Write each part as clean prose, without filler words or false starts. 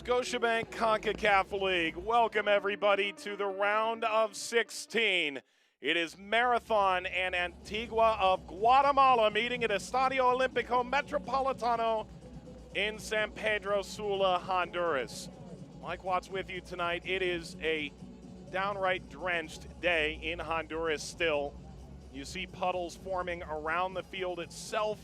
Scotiabank Concacaf League. Welcome everybody to the round of 16. It is Marathon and Antigua of Guatemala meeting at Estadio Olímpico Metropolitano in San Pedro Sula, Honduras. Mike Watts with you tonight. It is a downright drenched day in Honduras still. You see puddles forming around the field itself.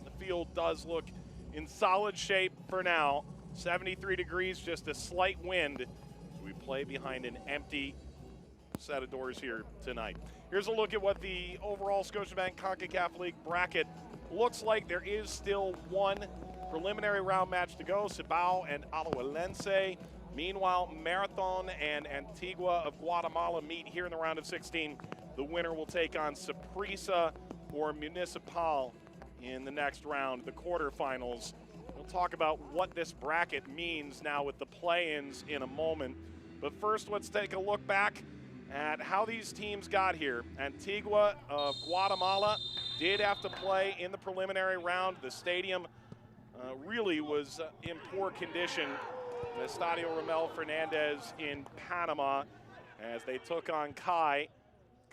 The field does look in solid shape for now. 73 degrees, just a slight wind. We play behind an empty set of doors here tonight. Here's a look at what the overall Scotiabank Concacaf League bracket looks like. There is still one preliminary round match to go, Cibao and Alajuelense. Meanwhile, Marathon and Antigua of Guatemala meet here in the round of 16. The winner will take on Saprissa or Municipal in the next round, the quarterfinals. We'll talk about what this bracket means now with the play-ins in a moment. But first, let's take a look back at how these teams got here. Antigua of Guatemala did have to play in the preliminary round. The stadium really was in poor condition. The Estadio Ramel Fernandez in Panama as they took on Kai.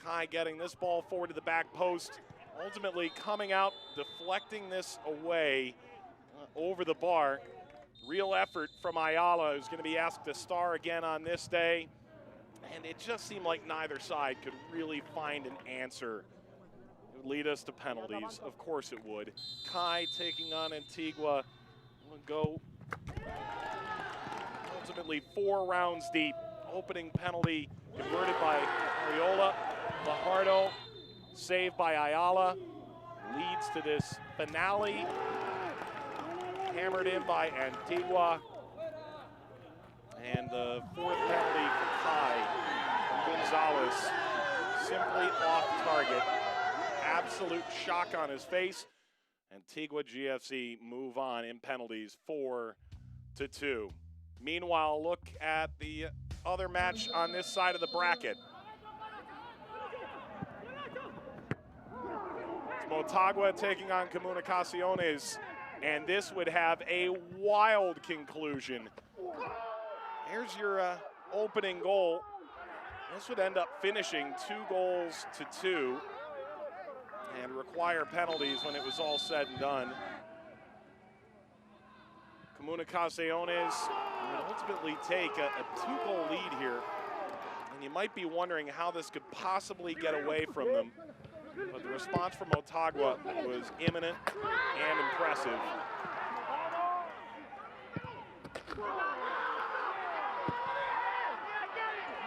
Kai getting this ball forward to the back post, ultimately coming out, deflecting this away over the bar. Real effort from Ayala, who's going to be asked to star again on this day. And it just seemed like neither side could really find an answer. It would lead us to penalties. Of course it would. Kai taking on Antigua will go ultimately 4 rounds deep. Opening penalty converted by Ariola. Fajardo saved by Ayala. Leads to this finale. Hammered in by Antigua. And the 4th penalty for Kai Gonzalez, simply off target. Absolute shock on his face. Antigua GFC move on in penalties 4-2. Meanwhile, look at the other match on this side of the bracket. It's Motagua taking on Comunicaciones. And this would have a wild conclusion. Here's your opening goal. This would end up finishing 2-2 and require penalties when it was all said and done. Comunicaciones would ultimately take a 2-goal lead here. And you might be wondering how this could possibly get away from them. But the response from Motagua was imminent and impressive.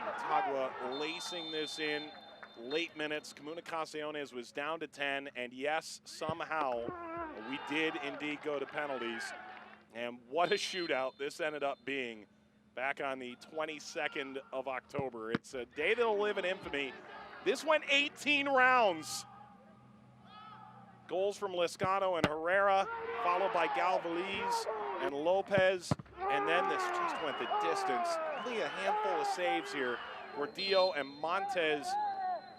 Motagua lacing this in late minutes. Comunicaciones was down to 10, and yes, somehow we did indeed go to penalties. And what a shootout this ended up being back on the 22nd of October. It's a day that'll live in infamy. This went 18 rounds. Goals from Lescano and Herrera, followed by Galvaliz and Lopez, and then this just went the distance. Only a handful of saves here. Gordillo and Montes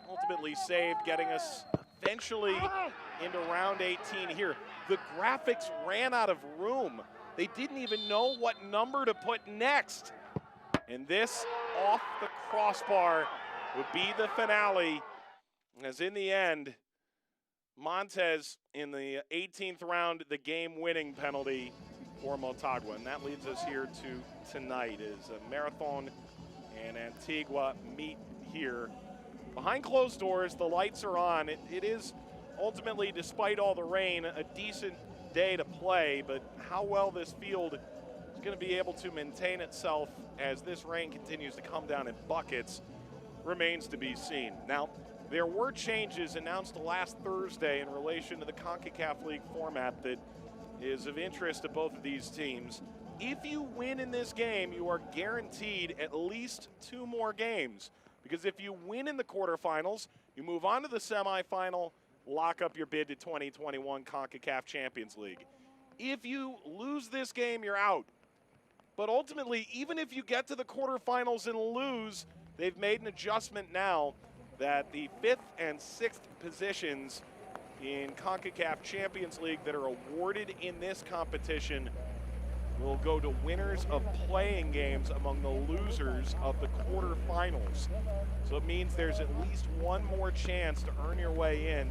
ultimately saved, getting us eventually into round 18 here. The graphics ran out of room. They didn't even know what number to put next. And this off the crossbar would be the finale, as in the end, Montes in the 18th round, the game-winning penalty for Motagua. And that leads us here to tonight as a Marathon and Antigua meet here. Behind closed doors, the lights are on. It is ultimately, despite all the rain, a decent day to play, but how well this field is going to be able to maintain itself as this rain continues to come down in buckets remains to be seen. Now, there were changes announced last Thursday in relation to the CONCACAF League format that is of interest to both of these teams. If you win in this game, you are guaranteed at least 2 more games. Because if you win in the quarterfinals, you move on to the semifinal, lock up your bid to 2021 CONCACAF Champions League. If you lose this game, you're out. But ultimately, even if you get to the quarterfinals and lose, they've made an adjustment now that the 5th and 6th positions in CONCACAF Champions League that are awarded in this competition will go to winners of playing games among the losers of the quarterfinals. So it means there's at least one more chance to earn your way in.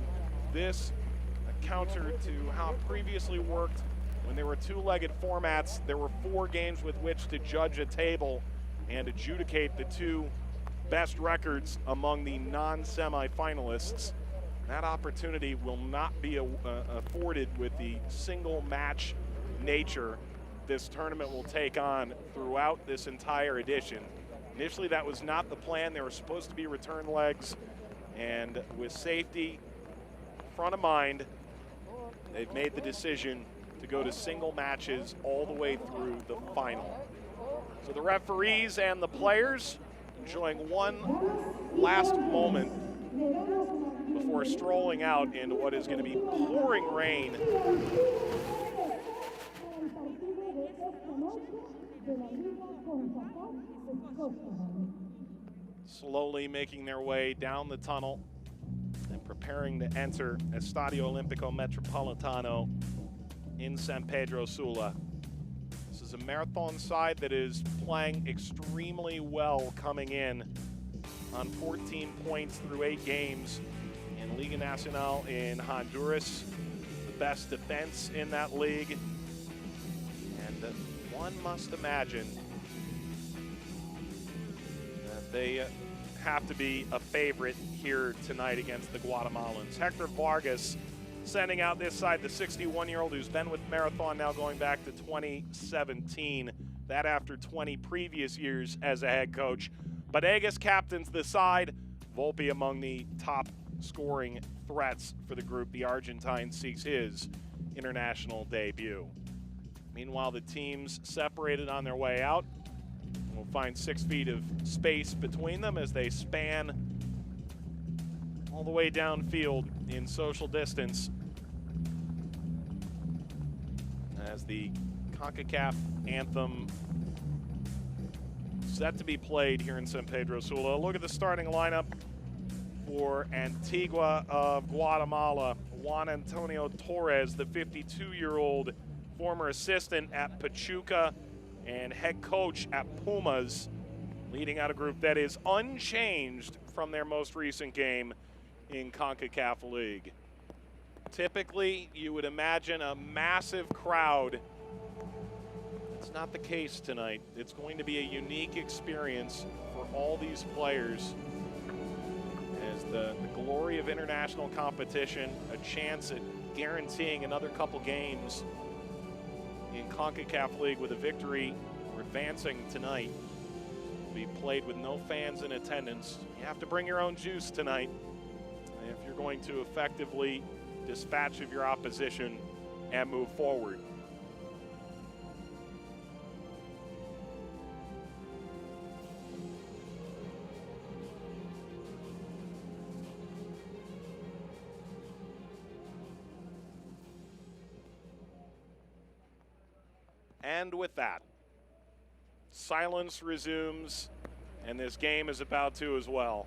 This a counter to how it previously worked when there were two-legged formats. There were 4 games with which to judge a table and adjudicate the 2 best records among the non-semifinalists. That opportunity will not be afforded with the single match nature this tournament will take on throughout this entire edition. Initially, that was not the plan. There were supposed to be return legs, and with safety front of mind, they've made the decision to go to single matches all the way through the final. So the referees and the players enjoying one last moment before strolling out into what is going to be pouring rain. Slowly making their way down the tunnel and preparing to enter Estadio Olimpico Metropolitano in San Pedro Sula. This is a marathon side that is playing extremely well coming in on 14 points through 8 games in Liga Nacional in Honduras. The best defense in that league. And one must imagine that they have to be a favorite here tonight against the Guatemalans. Hector Vargas sending out this side, the 61-year-old who's been with Marathon now going back to 2017. That after 20 previous years as a head coach. Bodegas captains the side. Volpe among the top scoring threats for the group. The Argentine seeks his international debut. Meanwhile, the teams separated on their way out. We'll find 6 feet of space between them as they span all the way downfield in social distance as the CONCACAF anthem set to be played here in San Pedro Sula. Look at the starting lineup for Antigua of Guatemala. Juan Antonio Torres, the 52-year-old former assistant at Pachuca and head coach at Pumas, leading out a group that is unchanged from their most recent game in CONCACAF League. Typically, you would imagine a massive crowd. It's not the case tonight. It's going to be a unique experience for all these players as the glory of international competition, a chance at guaranteeing another couple games in CONCACAF League with a victory or advancing tonight. Will be played with no fans in attendance. You have to bring your own juice tonight if you're going to effectively dispatch of your opposition and move forward. And with that, silence resumes, and this game is about to as well.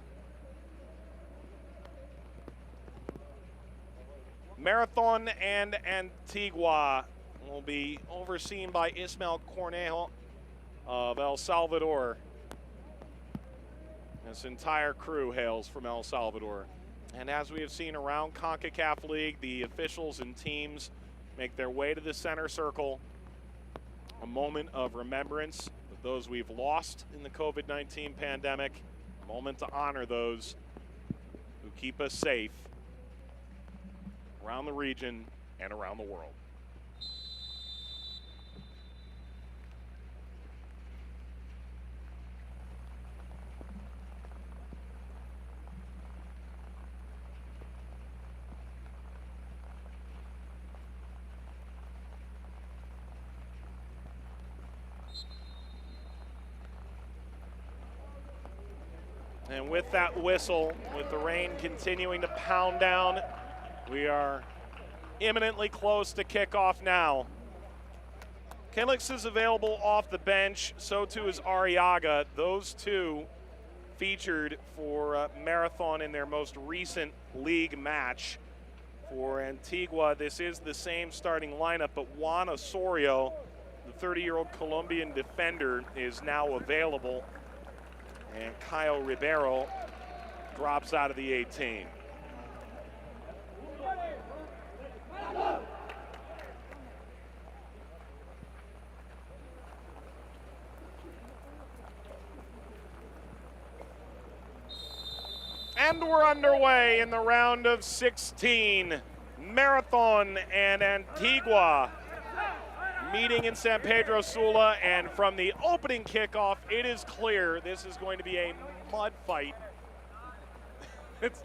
Marathon and Antigua will be overseen by Ismael Cornejo of El Salvador. This entire crew hails from El Salvador. And as we have seen around CONCACAF League, the officials and teams make their way to the center circle. A moment of remembrance of those we've lost in the COVID-19 pandemic. A moment to honor those who keep us safe around the region and around the world. And with that whistle, with the rain continuing to pound down, we are imminently close to kickoff now. Calix is available off the bench, so too is Arriaga. Those two featured for Marathon in their most recent league match. For Antigua, this is the same starting lineup, but Juan Osorio The 30-year-old Colombian defender is now available, and Kyle Ribeiro drops out of the 18. And we're underway in the round of 16. Marathon and Antigua meeting in San Pedro Sula, and from the opening kickoff, it is clear this is going to be a mud fight. It's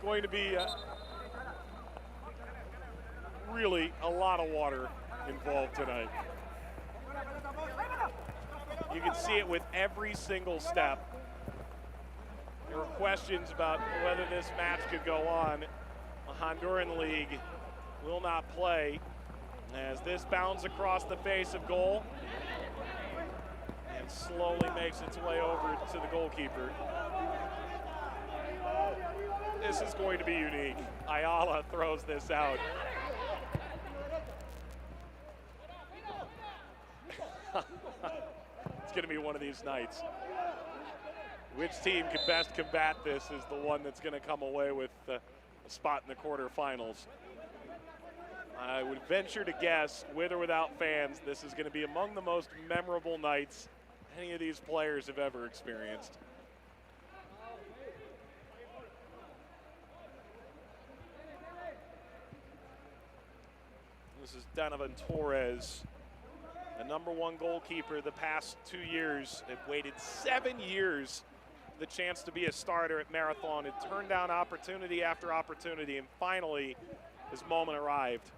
going to be really a lot of water involved tonight. You can see it with every single step. There were questions about whether this match could go on. The Honduran League will not play as this bounds across the face of goal and slowly makes its way over to the goalkeeper. This is going to be unique. Ayala throws this out. It's going to be one of these nights. Which team can best combat this is the one that's going to come away with a spot in the quarterfinals. I would venture to guess, with or without fans, this is going to be among the most memorable nights any of these players have ever experienced. This is Donovan Torres, the #1 goalkeeper the past 2 years. They've waited 7 years for the chance to be a starter at Marathon. It turned down opportunity after opportunity, and finally his moment arrived.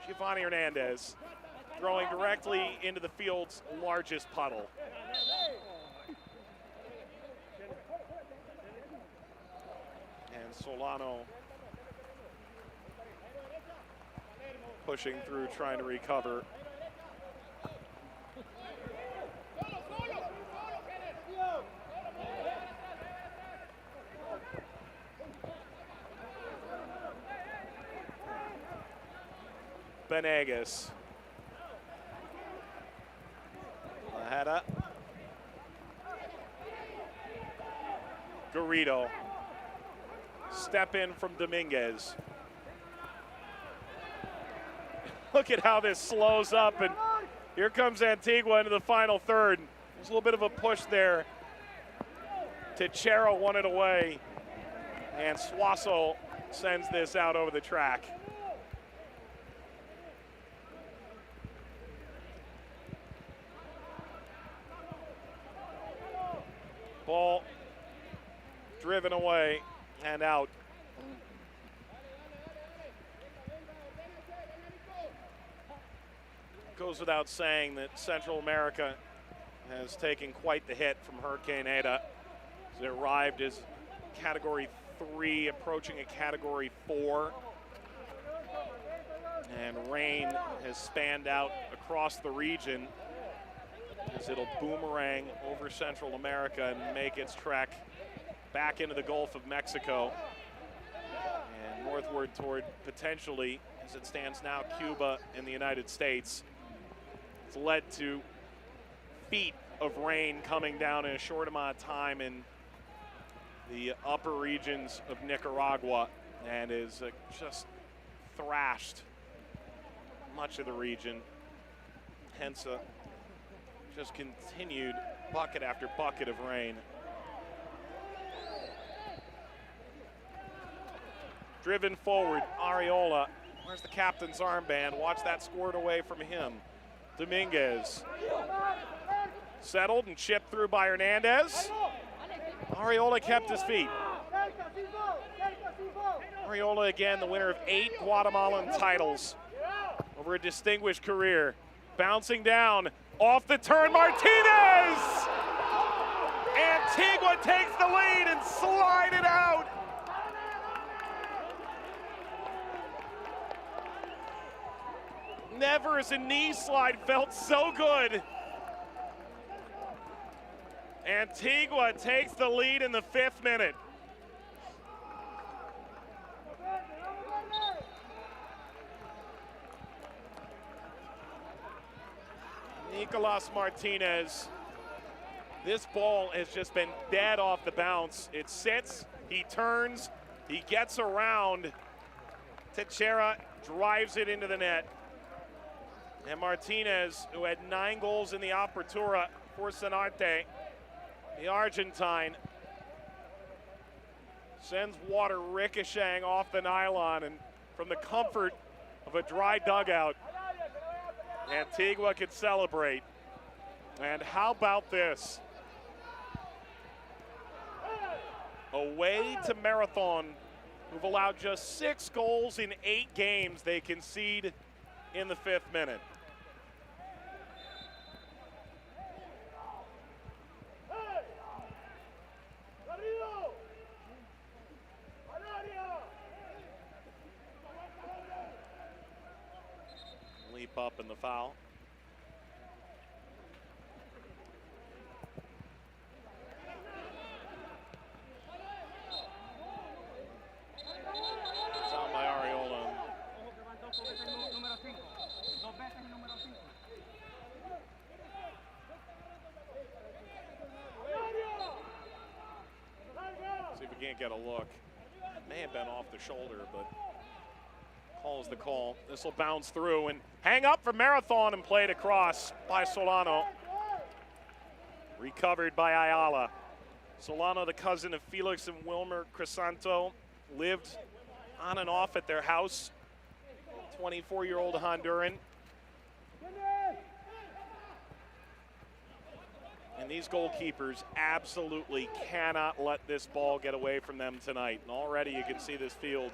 Giovanni Hernandez throwing directly into the field's largest puddle. And Solano pushing through, trying to recover. Benegas. Header. Garrido. Step in from Dominguez. Look at how this slows up, and here comes Antigua into the final third. There's a little bit of a push there. Techero won it away, and Suazo sends this out over the track. Ball driven away and out. Goes without saying that Central America has taken quite the hit from Hurricane Eta. It arrived as Category 3, approaching a Category 4. And rain has spanned out across the region as it'll boomerang over Central America and make its trek back into the Gulf of Mexico and northward toward, potentially, as it stands now, Cuba and the United States. It's led to feet of rain coming down in a short amount of time in the upper regions of Nicaragua, and is just thrashed much of the region. Hence a just continued bucket after bucket of rain. Driven forward, Arriola. Where's the captain's armband? Watch that squared away from him. Dominguez. Settled and chipped through by Hernandez. Arriola kept his feet. Arriola, again, the winner of 8 Guatemalan titles over a distinguished career. Bouncing down, off the turn, Martinez! Antigua takes the lead and slide it out. Never has a knee slide felt so good. Antigua takes the lead in the 5th minute. Nicolas Martinez. This ball has just been dead off the bounce. It sits, he turns, he gets around. Teixeira drives it into the net. And Martinez, who had 9 goals in the Apertura for Sanarte, the Argentine, sends water ricocheting off the nylon, and from the comfort of a dry dugout, Antigua can celebrate. And how about this? Away to Marathon, who've allowed just 6 goals in 8 games. They concede in the 5th minute. Leap up in the foul. It's on by Ariola. See if we can't get a look. May have been off the shoulder, but calls the call. This will bounce through and hang up for Marathon and played across by Solano. Recovered by Ayala. Solano, the cousin of Felix and Wilmer Crisanto, lived on and off at their house. 24-year-old Honduran. And these goalkeepers absolutely cannot let this ball get away from them tonight. And already you can see this field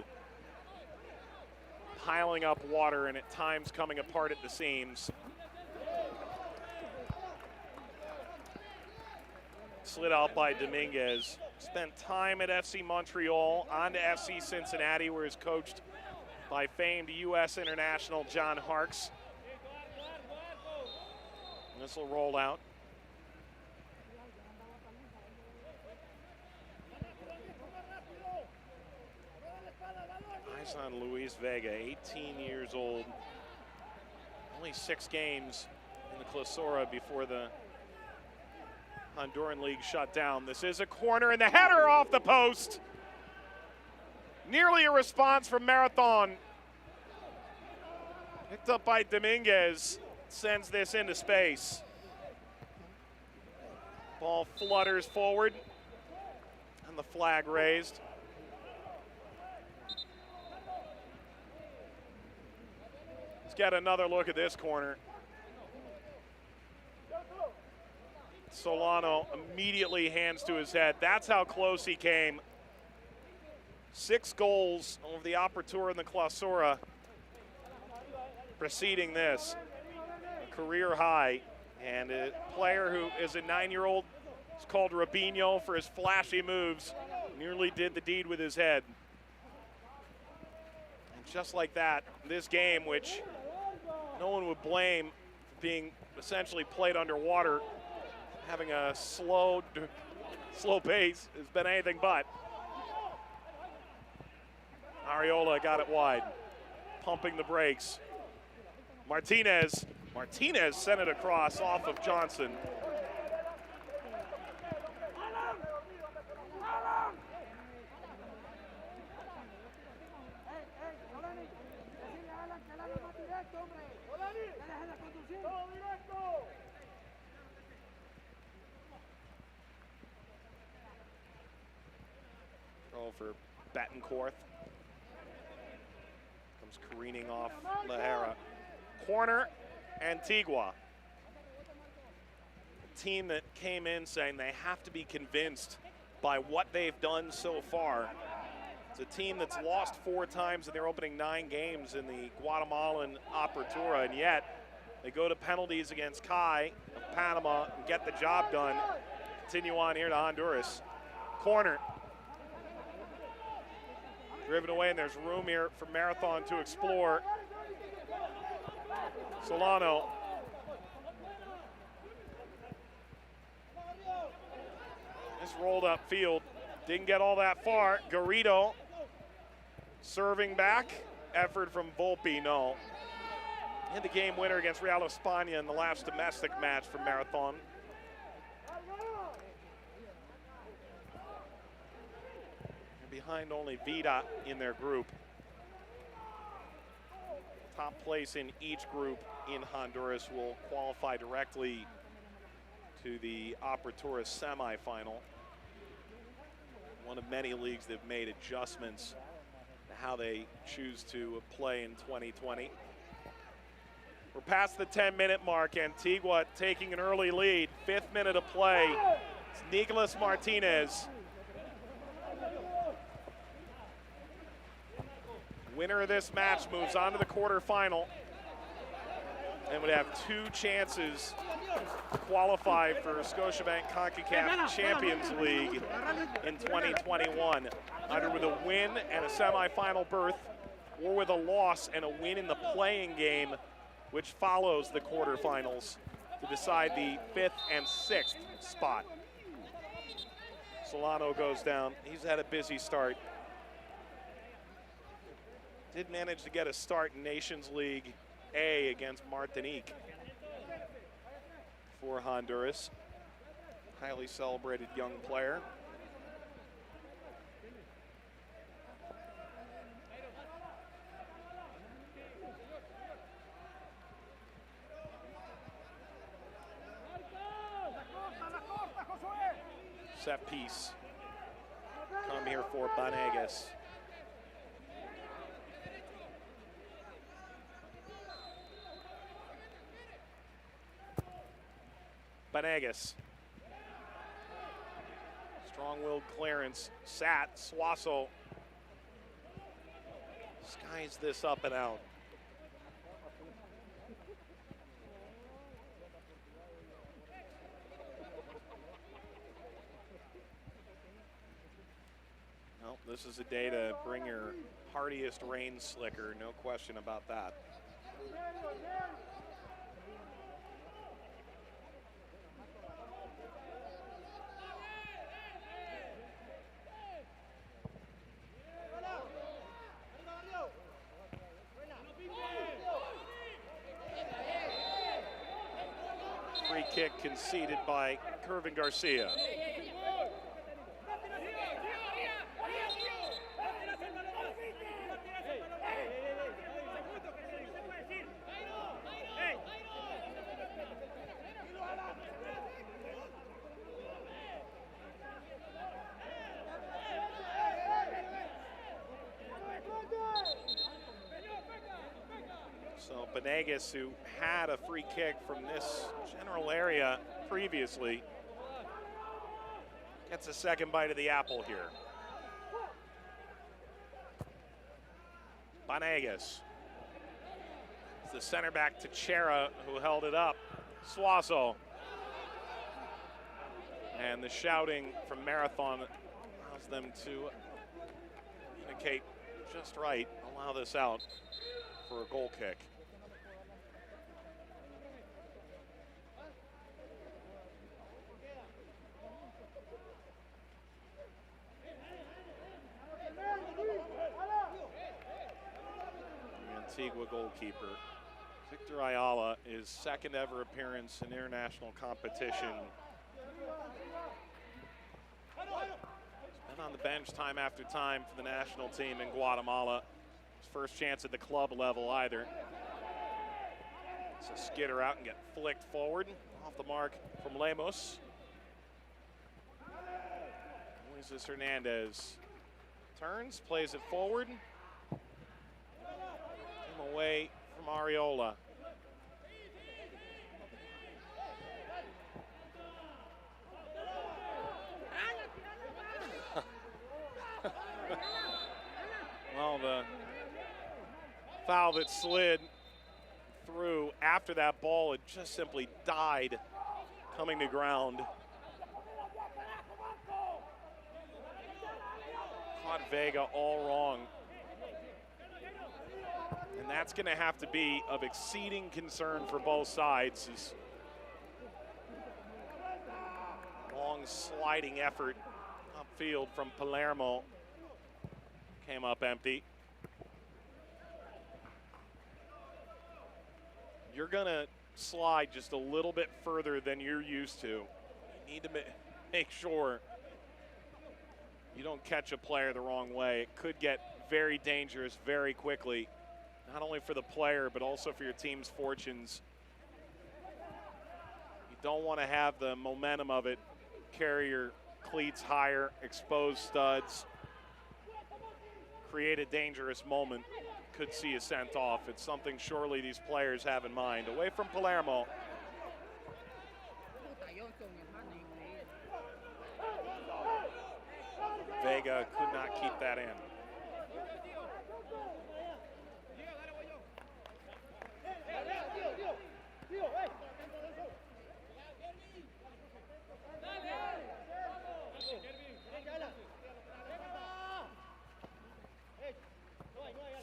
piling up water and at times coming apart at the seams. Slid out by Dominguez. Spent time at FC Montreal, on to FC Cincinnati, where he's coached by famed U.S. international John Harkes. This will roll out. Eyes on Louise Vega, 18 years old. Only 6 games in the Clausura before the Honduran league shut down. This is a corner and the header off the post. Nearly a response from Marathon. Picked up by Dominguez, sends this into space. Ball flutters forward and the flag raised. Let's get another look at this corner. Solano immediately hands to his head. That's how close he came. 6 goals over the Apertura and the Clausura preceding this. A career high. And a player who is a 9-year-old is called Robinho for his flashy moves. Nearly did the deed with his head. And just like that, this game, which no one would blame for being essentially played underwater, having a slow pace, has been anything but. Ariola got it wide, pumping the brakes. Martinez sent it across off of Johnson. Throw for Betancourt. Comes careening off Lajera. Corner, Antigua. A team that came in saying they have to be convinced by what they've done so far. It's a team that's lost 4 times in their opening 9 games in the Guatemalan Apertura, and yet they go to penalties against Kai of Panama and get the job done. Continue on here to Honduras. Corner. Driven away, and there's room here for Marathon to explore. Solano. Just rolled up field. Didn't get all that far. Garrido serving back. Effort from Volpe, no. And the game winner against Real España in the last domestic match for Marathon. They're behind only Vida in their group. Top place in each group in Honduras will qualify directly to the Apertura semifinal. One of many leagues that have made adjustments to how they choose to play in 2020. We're past the 10-minute mark. Antigua taking an early lead. 5th minute of play. It's Nicolas Martinez. Winner of this match moves on to the quarterfinal and would have 2 chances to qualify for Scotiabank Concacaf Champions League in 2021, either with a win and a semifinal berth or with a loss and a win in the playing game, which follows the quarterfinals to decide the 5th and 6th spot. Solano goes down. He's had a busy start. Did manage to get a start in Nations League A against Martinique for Honduras. Highly celebrated young player. Set piece. Come here for Banegas. Banegas. Strong-willed clearance. Sat. Suazo skies this up and out. Well, this is a day to bring your hardiest rain slicker, no question about that. Free kick conceded by Kervin Garcia. So Banegas, who had a free kick from this general area previously, gets a second bite of the apple here. Banegas. It's the center back to Chera, who held it up. Suazo. And the shouting from Marathon allows them to communicate just right, allow this out for a goal kick. Antigua goalkeeper Victor Ayala, his second ever appearance in international competition. He's been on the bench time after time for the national team in Guatemala. His first chance at the club level either. So skitter out and get flicked forward. Off the mark from Lemos. Luis Hernandez turns, plays it forward. Away from Ariola. Well, the foul that slid through after that ball had just simply died coming to ground. Caught Vega all wrong. And that's going to have to be of exceeding concern for both sides. This long sliding effort upfield from Palermo came up empty. You're going to slide just a little bit further than you're used to. You need to make sure you don't catch a player the wrong way. It could get very dangerous very quickly, not only for the player, but also for your team's fortunes. You don't want to have the momentum of it carry your cleats higher, expose studs, create a dangerous moment. Could see you sent off. It's something surely these players have in mind. Away from Palermo. Vega could not keep that in.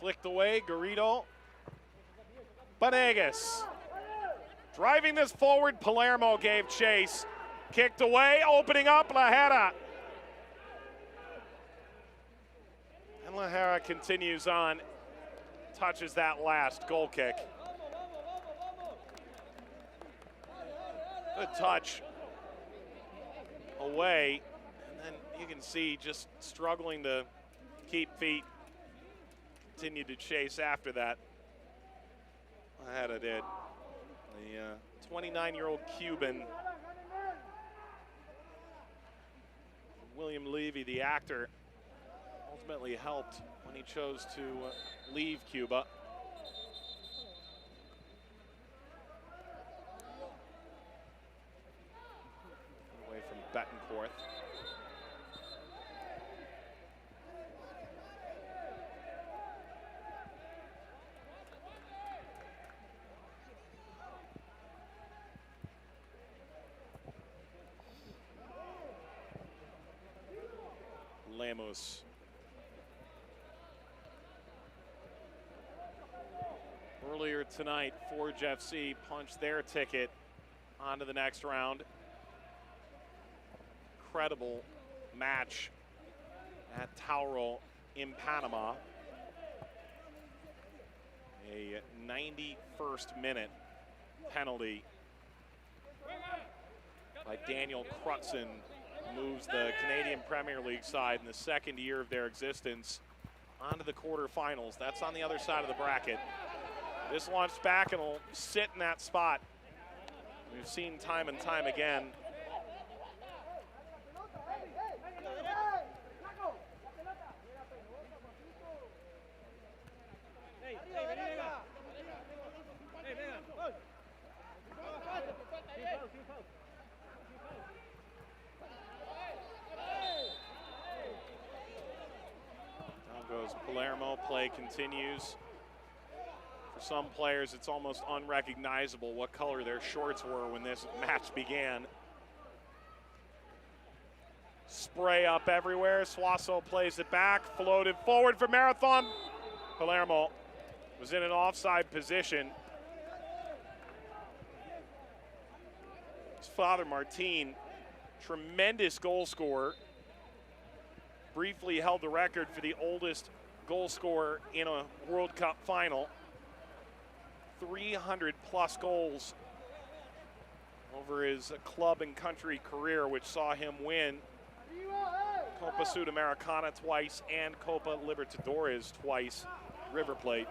Flicked away, Garrido. Banegas. Driving this forward, Palermo gave chase. Kicked away, opening up, Lajera. And Lajera continues on, touches that last goal kick. Good touch away, and then you can see just struggling to keep feet. Continued to chase after that. Lajera did. The 29-year-old Cuban, William Levy, the actor, ultimately helped when he chose to leave Cuba. Away from Betancourt. Lemos. Earlier tonight, Forge FC punched their ticket onto the next round. Incredible match at Tauro in Panama. A 91st minute penalty by Daniel Crutzen moves the Canadian Premier League side in the second year of their existence onto the quarterfinals. That's on the other side of the bracket. This launched back and will sit in that spot. We've seen time and time again. Goes Palermo, play continues. For some players, it's almost unrecognizable what color their shorts were when this match began. Spray up everywhere. Suazo plays it back, floated forward for Marathon. Palermo was in an offside position. His father, Martin, tremendous goal scorer. Briefly held the record for the oldest goal scorer in a World Cup final. 300 plus goals over his club and country career, which saw him win Copa Sudamericana twice and Copa Libertadores twice, River Plate.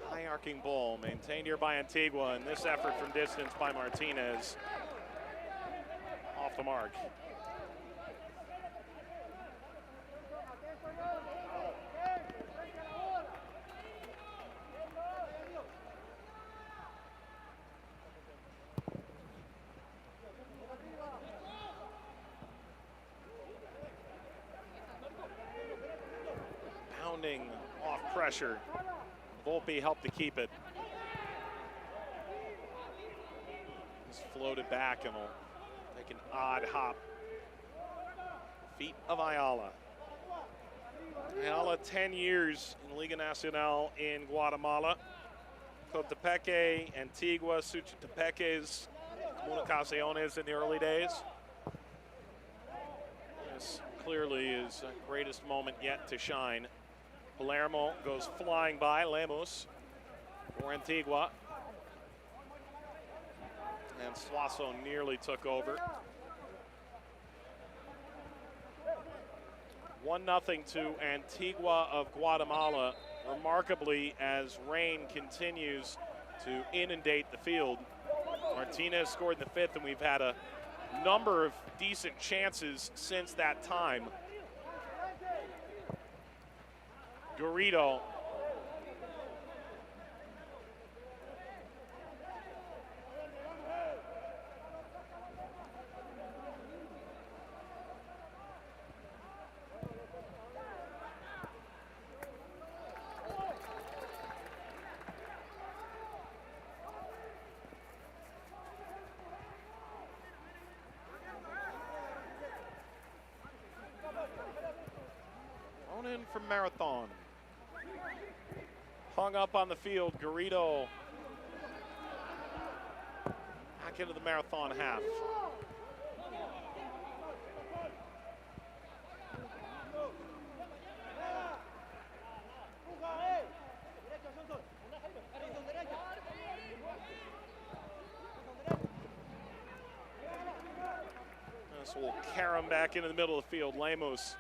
High arcing ball maintained here by Antigua, and this effort from distance by Martinez off the mark. Pounding off pressure. Volpe helped to keep it. He's floated back and will take an odd hop feet of Ayala. Ayala, 10 years in Liga Nacional in Guatemala. Cotopeque, Antigua, Suchitepeques, Comunicaciones in the early days. This clearly is greatest moment yet to shine. Palermo goes flying by. Lemos for Antigua. And Suazo nearly took over. 1-0 to Antigua of Guatemala. Remarkably, as rain continues to inundate the field. Martinez scored in the 5th, and we've had a number of decent chances since that time. Garrido. In from Marathon. Hung up on the field, Garrido back into the Marathon half. This will carry him back into the middle of the field, Lemos.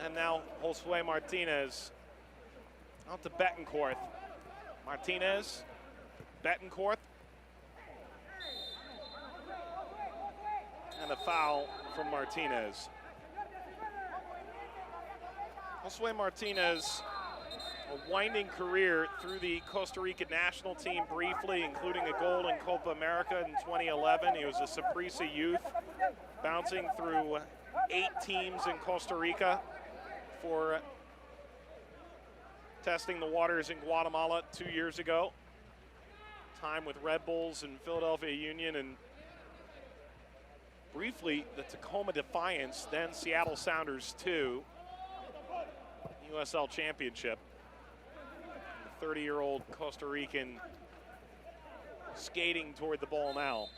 And now Josue Martinez out to Betancourt. Martinez, Betancourt. And a foul from Martinez. Josue Martinez, a winding career through the Costa Rica national team briefly, including a goal in Copa America in 2011. He was a Saprissa youth, bouncing through 8 teams in Costa Rica for testing the waters in Guatemala 2 years ago. Time with Red Bulls and Philadelphia Union, and briefly the Tacoma Defiance, then Seattle Sounders 2, USL Championship. The 30-year-old Costa Rican skating toward the ball now.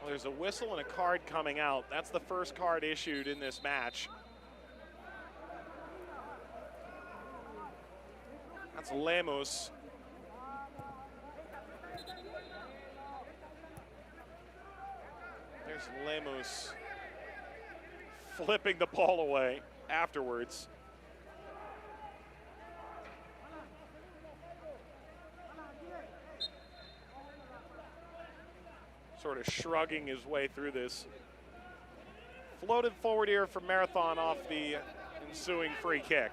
There's a whistle and a card coming out. That's the first card issued in this match. That's Lemos. There's Lemos flipping the ball away afterwards. Sort of shrugging his way through this. Floated forward here for Marathon off the ensuing free kick.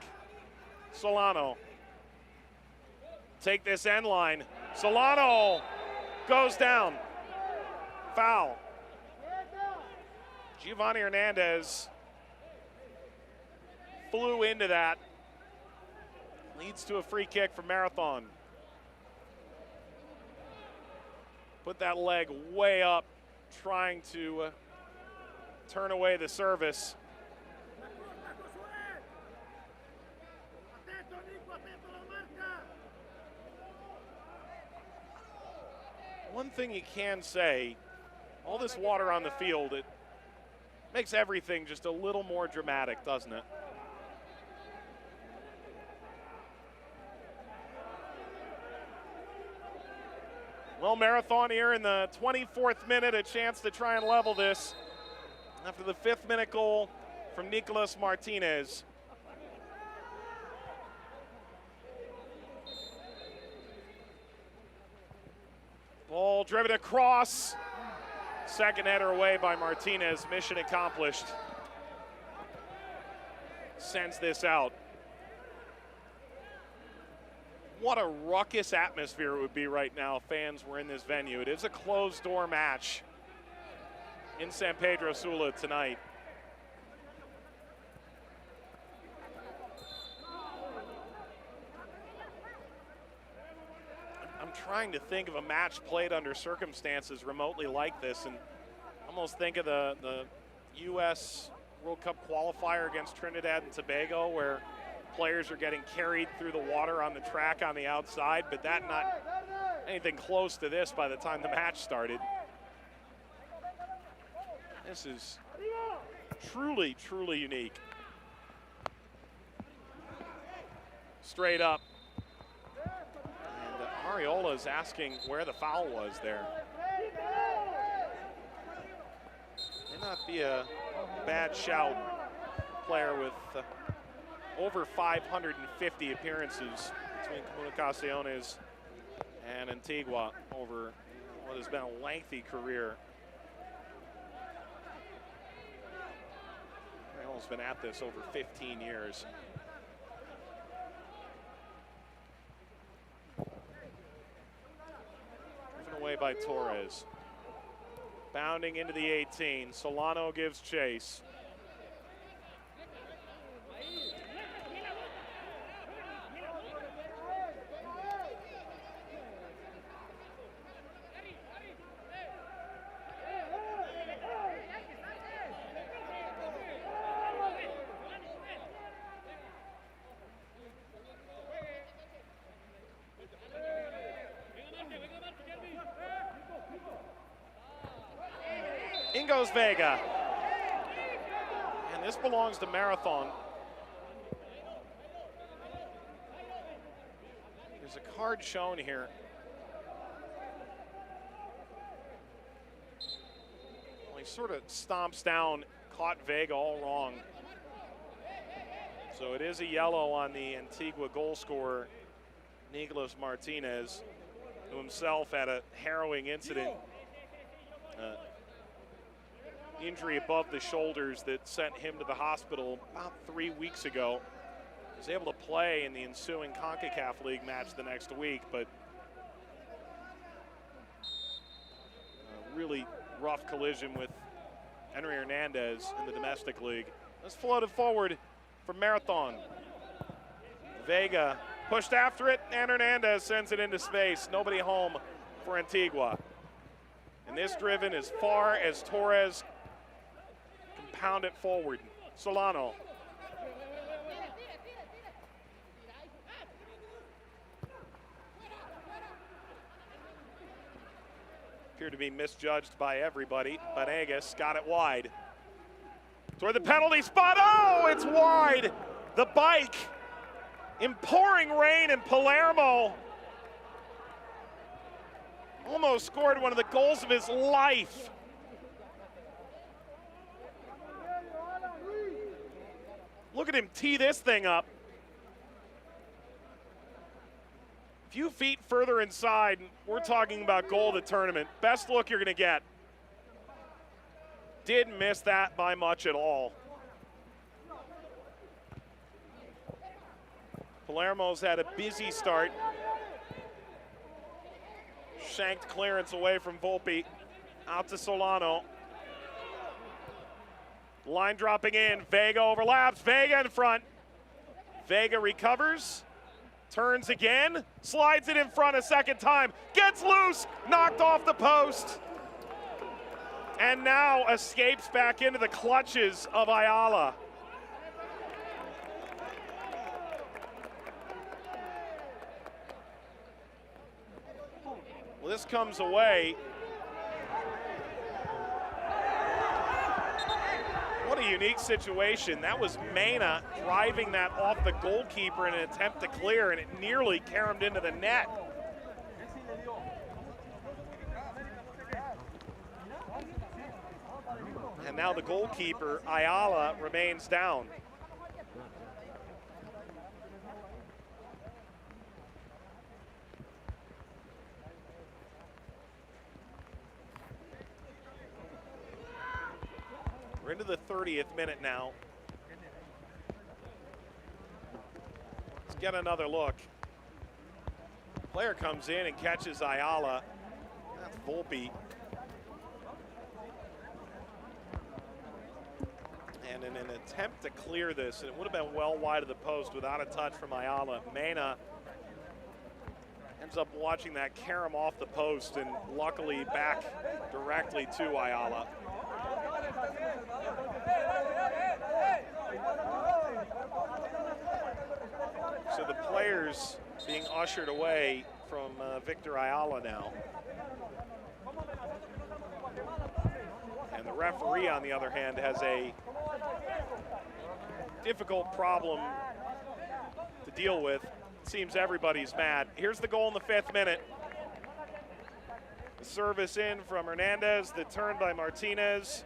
Solano. Take this end line. Solano goes down. Foul. Giovanni Hernandez flew into that. Leads to a free kick for Marathon. Put that leg way up, trying to turn away the service. One thing you can say, all this water on the field, it makes everything just a little more dramatic, doesn't it? Well, Marathon here in the 24th minute, a chance to try and level this after the 5th minute goal from Nicolas Martinez. Ball driven across. Second header away by Martinez. Mission accomplished. Sends this out. What a ruckus atmosphere it would be right now if fans were in this venue. It is a closed-door match in San Pedro Sula tonight. I'm trying to think of a match played under circumstances remotely like this, and almost think of the U.S. World Cup qualifier against Trinidad and Tobago, where players are getting carried through the water on the track on the outside, but that not anything close to this by the time the match started. This is truly, truly unique. Straight up. And Ariola is asking where the foul was there. May not be a bad shout. Player with over 550 appearances between Comunicaciones and Antigua over what has been a lengthy career. Ariola been at this over 15 years. Driven away by Torres. Bounding into the 18. Solano gives chase. In goes Vega. And this belongs to Marathon. There's a card shown here. Well, he sort of stomps down, caught Vega all wrong. So it is a yellow on the Antigua goal scorer, Nicolas Martinez, who himself had a harrowing incident. Injury above the shoulders that sent him to the hospital about 3 weeks ago. He was able to play in the ensuing Concacaf League match the next week, but a really rough collision with Henry Hernandez in the domestic league. This floated forward from Marathon. Vega pushed after it, and Hernandez sends it into space. Nobody home for Antigua. And this driven as far as Torres can pound it forward. Solano. Appeared to be misjudged by everybody. Banegas got it wide. Toward the penalty spot. Oh, it's wide. The bike in pouring rain in Palermo. Almost scored one of the goals of his life. Look at him tee this thing up. A few feet further inside, we're talking about goal of the tournament. Best look you're going to get. Didn't miss that by much at all. Palermo's had a busy start. Shanked clearance away from Volpe. Out to Solano. Line dropping in. Vega overlaps. Vega in front. Vega recovers. Turns again. Slides it in front a second time. Gets loose. Knocked off the post. And now escapes back into the clutches of Ayala. Well, this comes away. What a unique situation. That was Mena driving that off the goalkeeper in an attempt to clear, and it nearly caromed into the net. And now the goalkeeper, Ayala, remains down. We're into the 30th minute now. Let's get another look. Player comes in and catches Ayala. That's Volpe. And in an attempt to clear this, and it would have been well wide of the post without a touch from Ayala, Mena Ends up watching that carom off the post and luckily back directly to Ayala. So the players being ushered away from Victor Ayala now. And the referee, on the other hand, has a difficult problem to deal with. It seems everybody's mad. Here's the goal in the 5th minute. The service in from Hernandez, the turn by Martinez.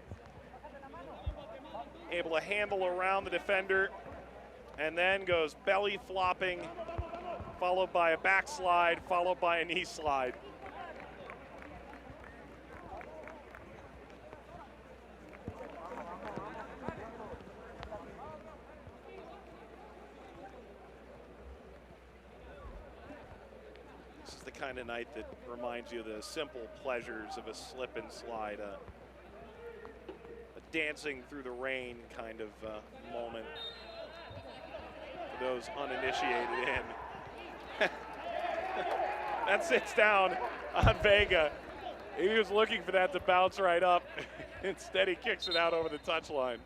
Able to handle around the defender, and then goes belly flopping, followed by a backslide, followed by a knee slide. This is the kind of night that reminds you of the simple pleasures of a slip and slide, a dancing through the rain kind of moment for those uninitiated in. That sits down on Vega. He was looking for that to bounce right up. Instead, he kicks it out over the touchline.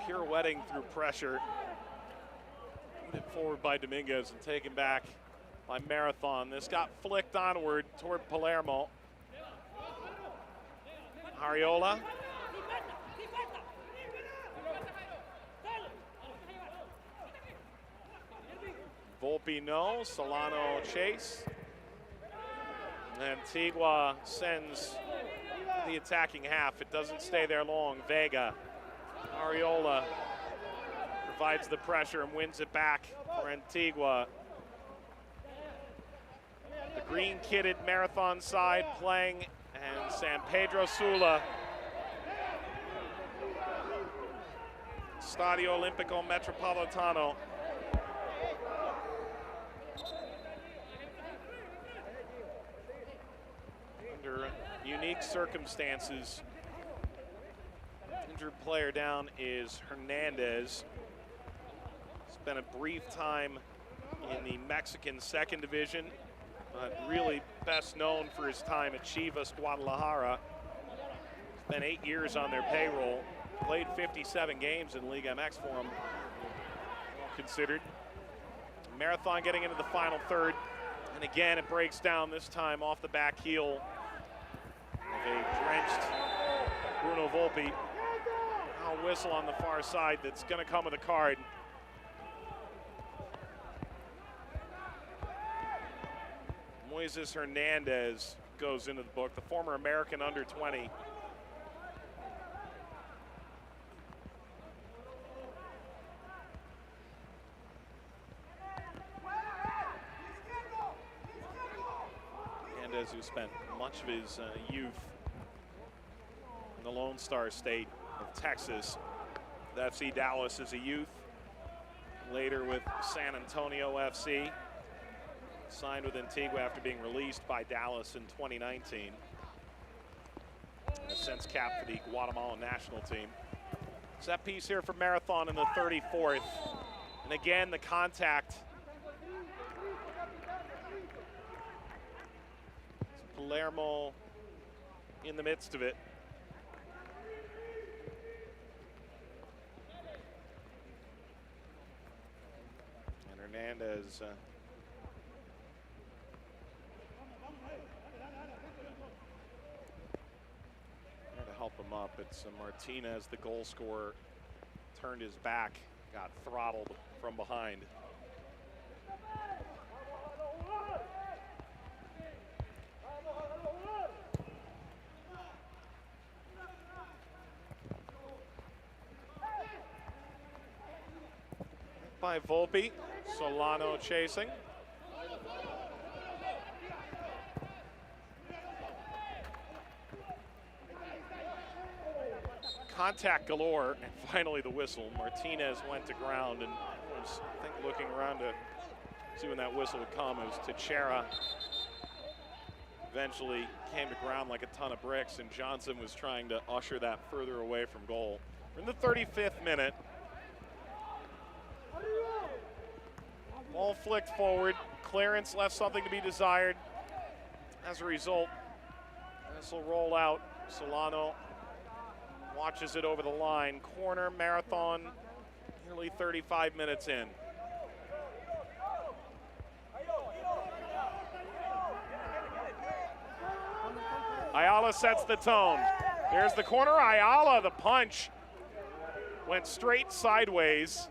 Pirouetting through pressure. Put it forward by Dominguez and taken back by Marathon. This got flicked onward toward Palermo. Ariola. Volpe no, Solano chase. Antigua sends the attacking half. It doesn't stay there long. Vega. Ariola provides the pressure and wins it back for Antigua. The green-kitted Marathon side playing, and San Pedro Sula. Stadio Olimpico Metropolitano. Under unique circumstances. Injured player down is Hernandez. Spent a brief time in the Mexican 2nd Division, but really best known for his time at Chivas Guadalajara. Spent 8 years on their payroll. Played 57 games in Liga MX for him, considered. Marathon getting into the final third. And again, it breaks down, this time off the back heel of a drenched Bruno Volpe. Now a whistle on the far side that's going to come with a card. Moises Hernandez goes into the book, the former American under-20. Hernandez, who spent much of his youth in the Lone Star State of Texas, the FC Dallas as a youth, later with San Antonio FC. Signed with Antigua after being released by Dallas in 2019. And since capped for the Guatemalan national team. Set piece here for Marathon in the 34th. And again, the contact. It's Palermo in the midst of it. And Hernandez help him up. It's Martinez, the goal scorer, turned his back, got throttled from behind. By Volpe, Solano chasing. Contact galore, and finally the whistle. Martinez went to ground and was, I think, looking around to see when that whistle would come. It was Teixeira eventually came to ground like a ton of bricks, and Johnson was trying to usher that further away from goal. We're in the 35th minute. Ball flicked forward. Clearance left something to be desired. As a result, this will roll out. Solano watches it over the line. Corner, Marathon, nearly 35 minutes in. Ayala sets the tone. There's the corner. Ayala, the punch, went straight sideways.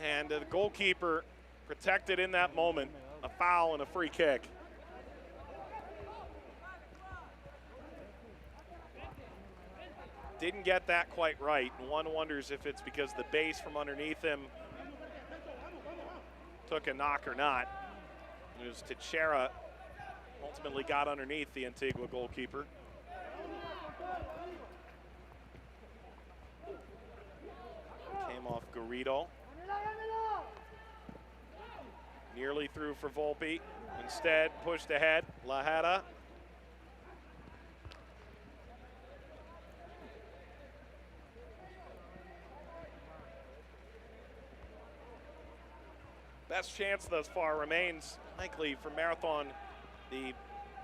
And the goalkeeper protected in that moment. A foul and a free kick. Didn't get that quite right. One wonders if it's because the base from underneath him took a knock or not. It was Teixeira ultimately got underneath the Antigua goalkeeper. Came off Garrido. Nearly through for Volpe. Instead, pushed ahead. Lahada. Best chance thus far remains likely for Marathon, the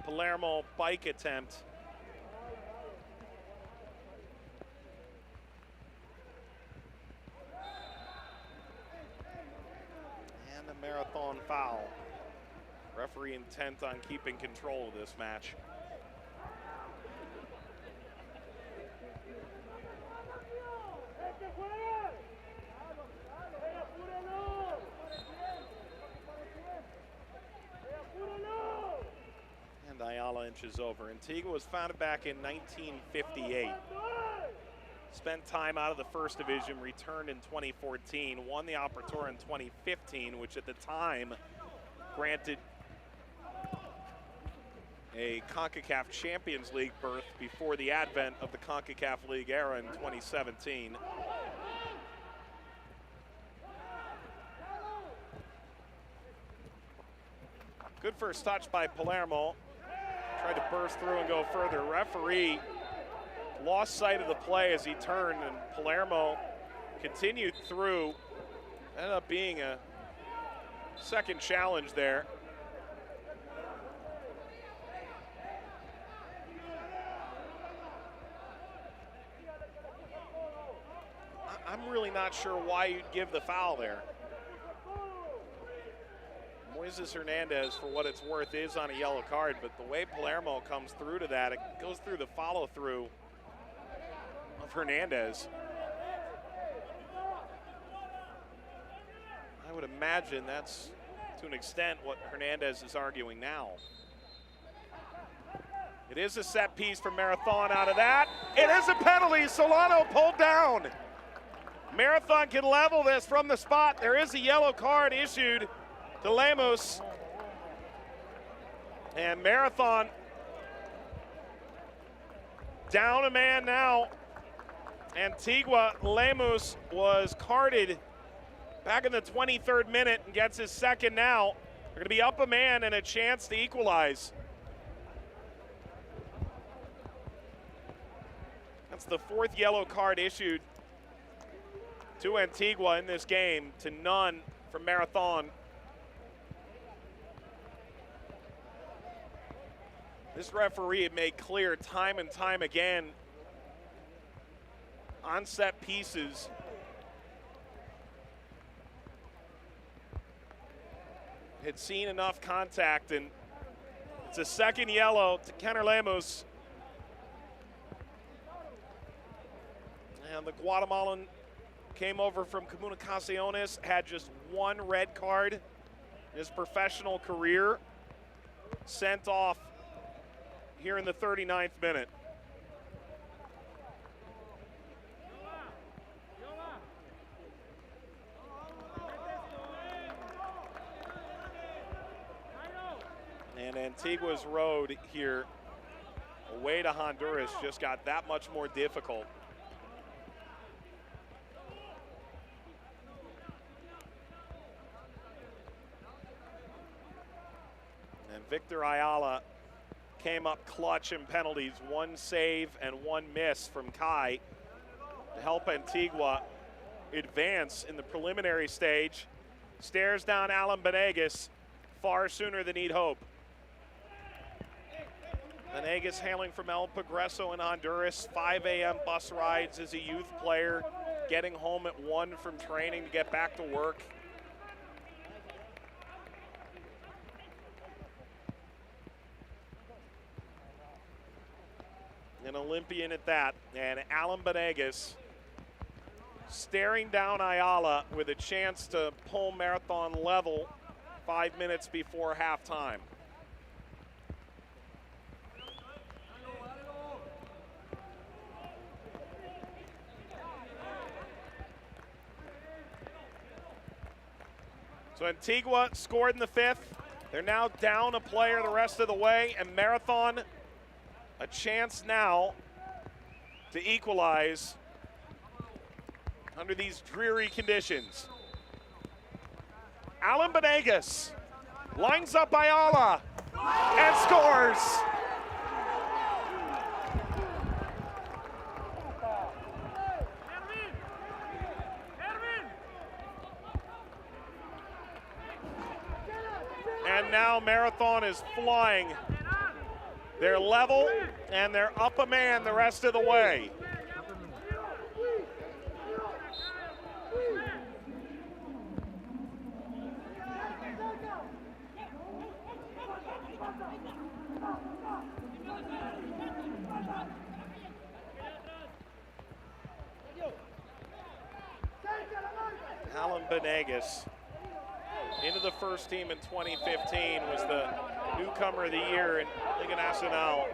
Palermo bike attempt. And a Marathon foul. Referee intent on keeping control of this match. And Ayala inches over. Antigua was founded back in 1958. Spent time out of the first division, returned in 2014, won the Apertura in 2015, which at the time granted a CONCACAF Champions League berth before the advent of the CONCACAF League era in 2017. Good first touch by Palermo. Tried to burst through and go further. Referee lost sight of the play as he turned, and Palermo continued through. Ended up being a second challenge there. I'm really not sure why you'd give the foul there. Moises Hernandez, for what it's worth, is on a yellow card, but the way Palermo comes through to that, it goes through the follow-through of Hernandez. I would imagine that's, to an extent, what Hernandez is arguing now. It is a set piece for Marathon out of that. It is a penalty. Solano pulled down. Marathon can level this from the spot. There is a yellow card issued to Lemos. And Marathon down a man now. Antigua Lemos was carded back in the 23rd minute and gets his second now. They're going to be up a man and a chance to equalize. That's the fourth yellow card issued to Antigua in this game, to none from Marathon. This referee had made clear time and time again on set pieces had seen enough contact, and it's a second yellow to Kenner Lemos. And the Guatemalan came over from Comunicaciones, had just one red card in his professional career, sent off here in the 39th minute. And Antigua's road here away to Honduras just got that much more difficult. And Victor Ayala came up clutch in penalties. One save and one miss from Kai to help Antigua advance in the preliminary stage. Stares down Alan Benegas far sooner than he'd hope. Benegas hailing from El Progreso in Honduras, 5 a.m. bus rides as a youth player, getting home at 1 from training to get back to work. An Olympian at that, and Alan Benegas staring down Ayala with a chance to pull Marathon level 5 minutes before halftime. So Antigua scored in the 5th. They're now down a player the rest of the way, and Marathon a chance now to equalize under these dreary conditions. Alan Benegas lines up Ayala and scores. And now Marathon is flying. They're level and they're up a man the rest of the way. Alan Benegas, into the first team in 2015, was the newcomer of the year in Liga Nacional.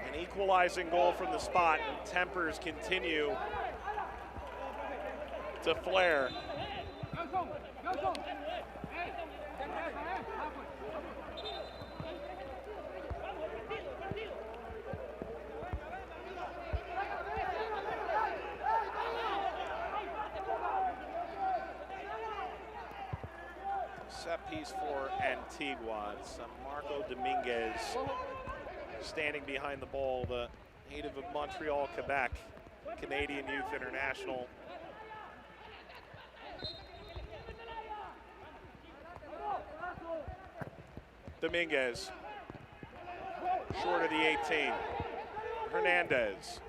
An equalizing goal from the spot, and tempers continue to flare. Set piece for Antigua. It's Marco Dominguez standing behind the ball, the native of Montreal, Quebec, Canadian Youth International. Dominguez, short of the 18. Hernandez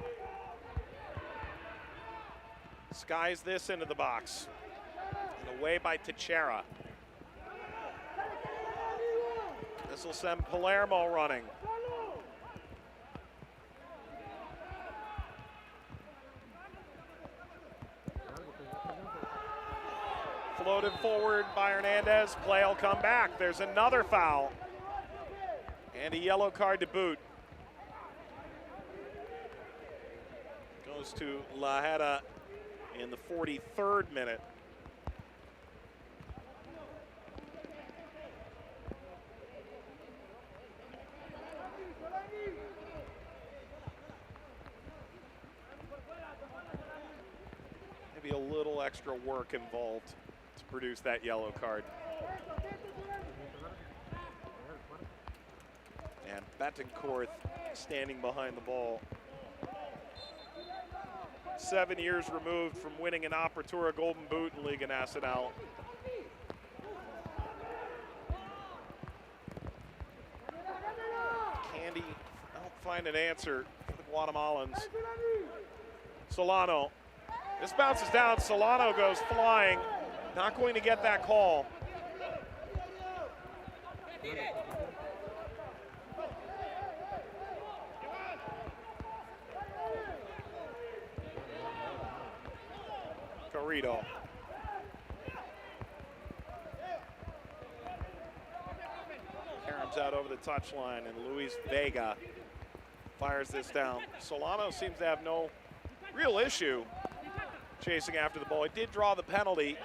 skies this into the box. And away by Teixeira. This will send Palermo running. Floated forward by Hernandez. Play will come back. There's another foul. And a yellow card to boot. Goes to Lajeda in the 43rd minute. Maybe a little extra work involved to produce that yellow card. And Betancourt standing behind the ball. 7 years removed from winning an Apertura Golden Boot in Liga Nacional. Candy, I don't find an answer for the Guatemalans. Solano. This bounces down. Solano goes flying. Not going to get that call. Carrito. Caroms out over the touchline, and Louise Vega fires this down. Solano seems to have no real issue chasing after the ball. He did draw the penalty.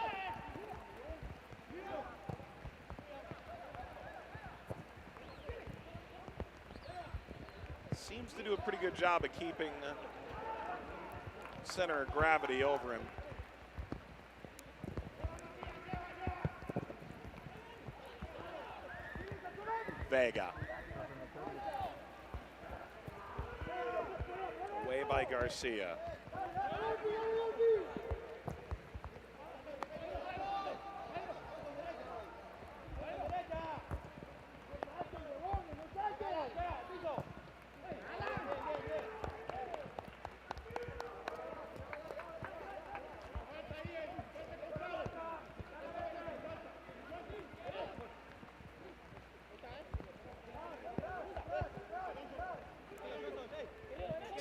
Seems to do a pretty good job of keeping the center of gravity over him. Vega. Away by Garcia.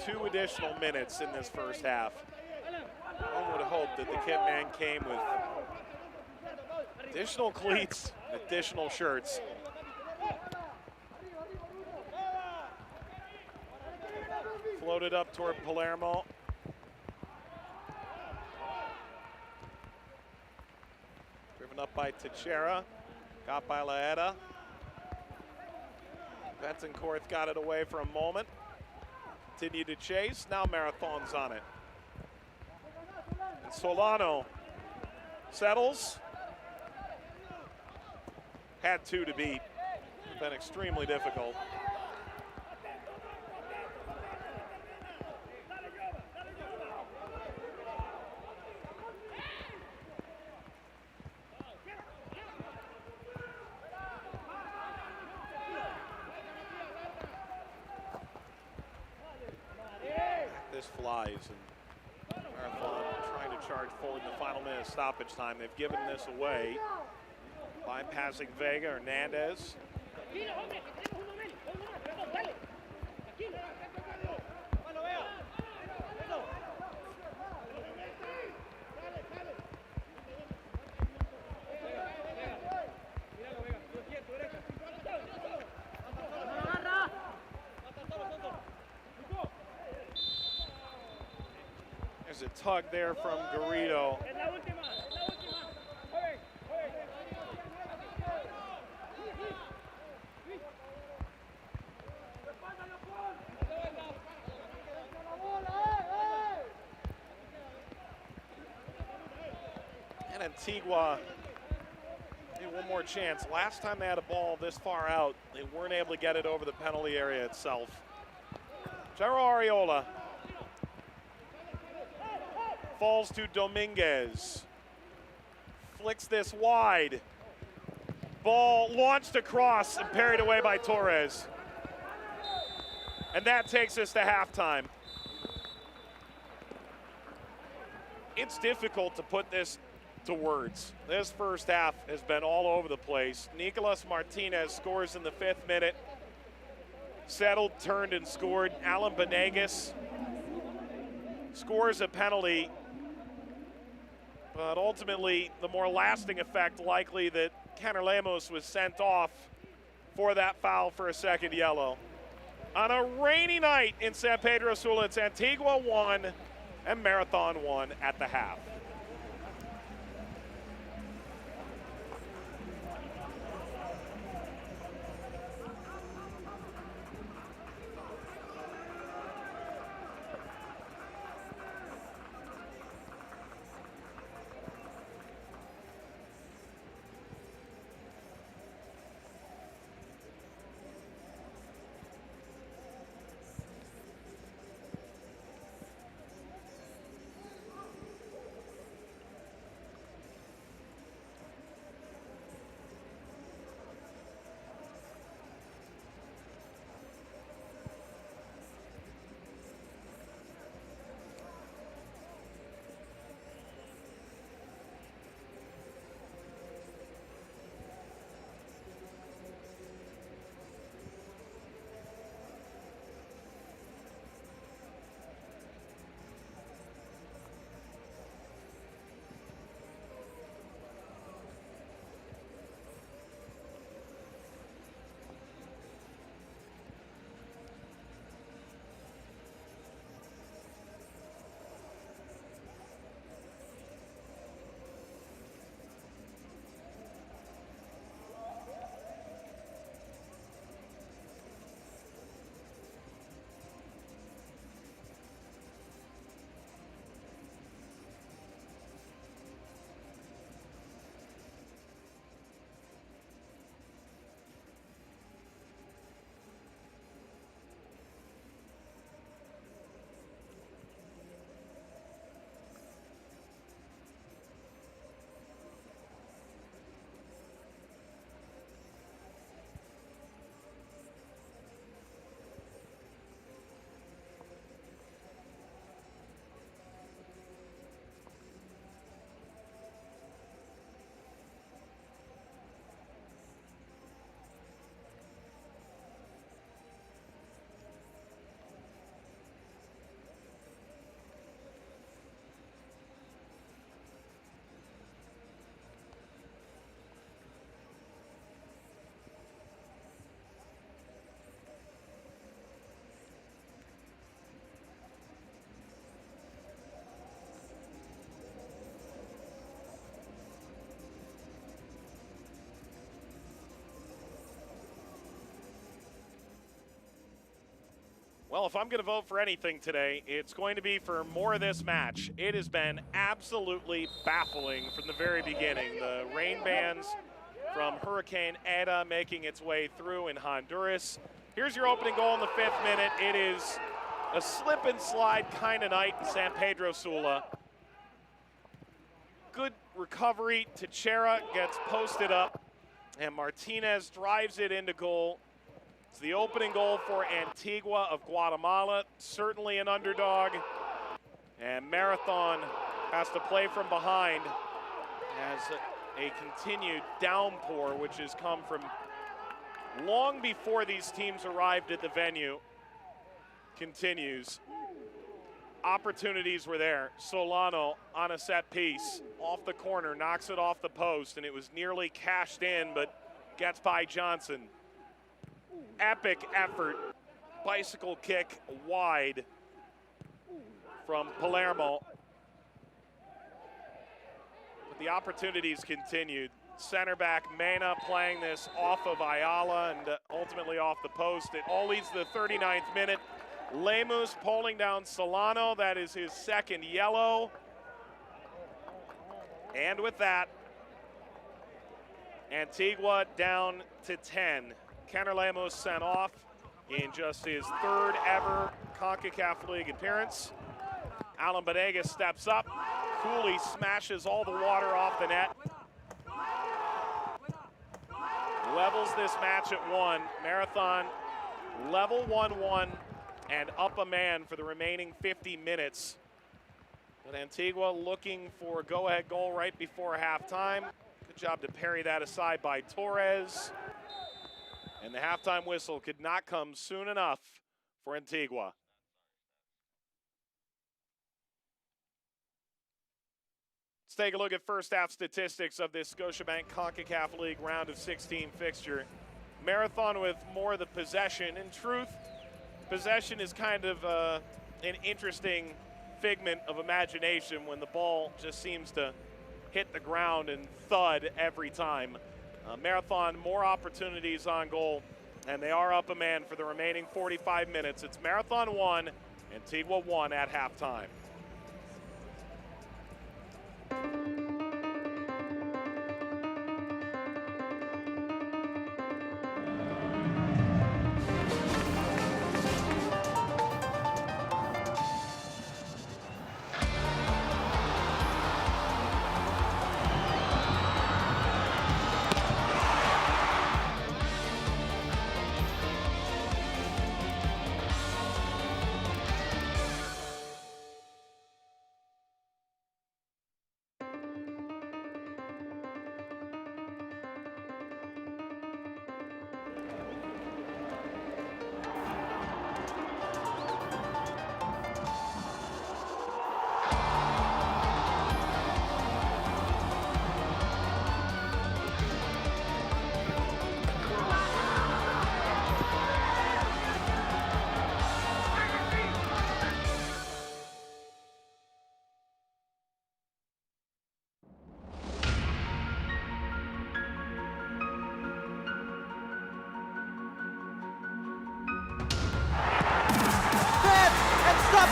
Two additional minutes in this first half. One would hope that the kit man came with additional cleats, additional shirts. Floated up toward Palermo. Driven up by Teixeira. Got by Laeta. Betancourt got it away for a moment. Continue to chase. Now Marathon's on it. And Solano settles. Had two to beat. Been extremely difficult. Flies, and Marathon trying to charge forward in the final minute of stoppage time. They've given this away, bypassing Vega, Hernandez. There's a tug there from Garrido. And Antigua, one more chance. Last time they had a ball this far out, they weren't able to get it over the penalty area itself. Jairo Arriola. Falls to Dominguez. Flicks this wide. Ball launched across and parried away by Torres. And that takes us to halftime. It's difficult to put this to words. This first half has been all over the place. Nicolas Martinez scores in the 5th minute. Settled, turned, and scored. Alan Benegas scores a penalty. But ultimately, the more lasting effect likely that Kenner Lemos was sent off for that foul for a second yellow. On a rainy night in San Pedro Sula, it's Antigua 1 and Marathon 1 at the half. Well, if I'm going to vote for anything today, it's going to be for more of this match. It has been absolutely baffling from the very beginning. The rain bands from Hurricane Eta making its way through in Honduras. Here's your opening goal in the 5th minute. It is a slip and slide kind of night in San Pedro Sula. Good recovery. Teixeira gets posted up, and Martinez drives it into goal. It's the opening goal for Antigua of Guatemala, certainly an underdog. And Marathon has to play from behind as a continued downpour, which has come from long before these teams arrived at the venue, continues. Opportunities were there. Solano on a set piece, off the corner, knocks it off the post, and it was nearly cashed in, but gets by Johnson. Epic effort, bicycle kick wide from Palermo. But the opportunities continued. Center back Mena playing this off of Ayala and ultimately off the post. It all leads to the 39th minute. Lemus pulling down Solano. That is his 2nd yellow. And with that, Antigua down to 10. Kenner Lemus sent off in just his 3rd ever CONCACAF League appearance. Alan Bodegas steps up. Cooley smashes all the water off the net. Levels this match at 1. Marathon level 1-1 and up a man for the remaining 50 minutes. But Antigua looking for a go-ahead goal right before halftime. Good job to parry that aside by Torres. And the halftime whistle could not come soon enough for Antigua. Let's take a look at first half statistics of this Scotiabank Concacaf League round of 16 fixture. Marathon with more of the possession. In truth, possession is kind of an interesting figment of imagination when the ball just seems to hit the ground and thud every time. Marathon more opportunities on goal, and they are up a man for the remaining 45 minutes. It's Marathon 1, Antigua 1 at halftime.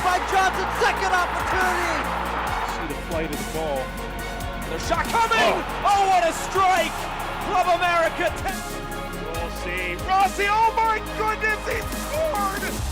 By Johnson, 2nd opportunity. See the flight of the ball. The shot coming! Oh, what a strike! Club America. Rossi, oh my goodness, he scored!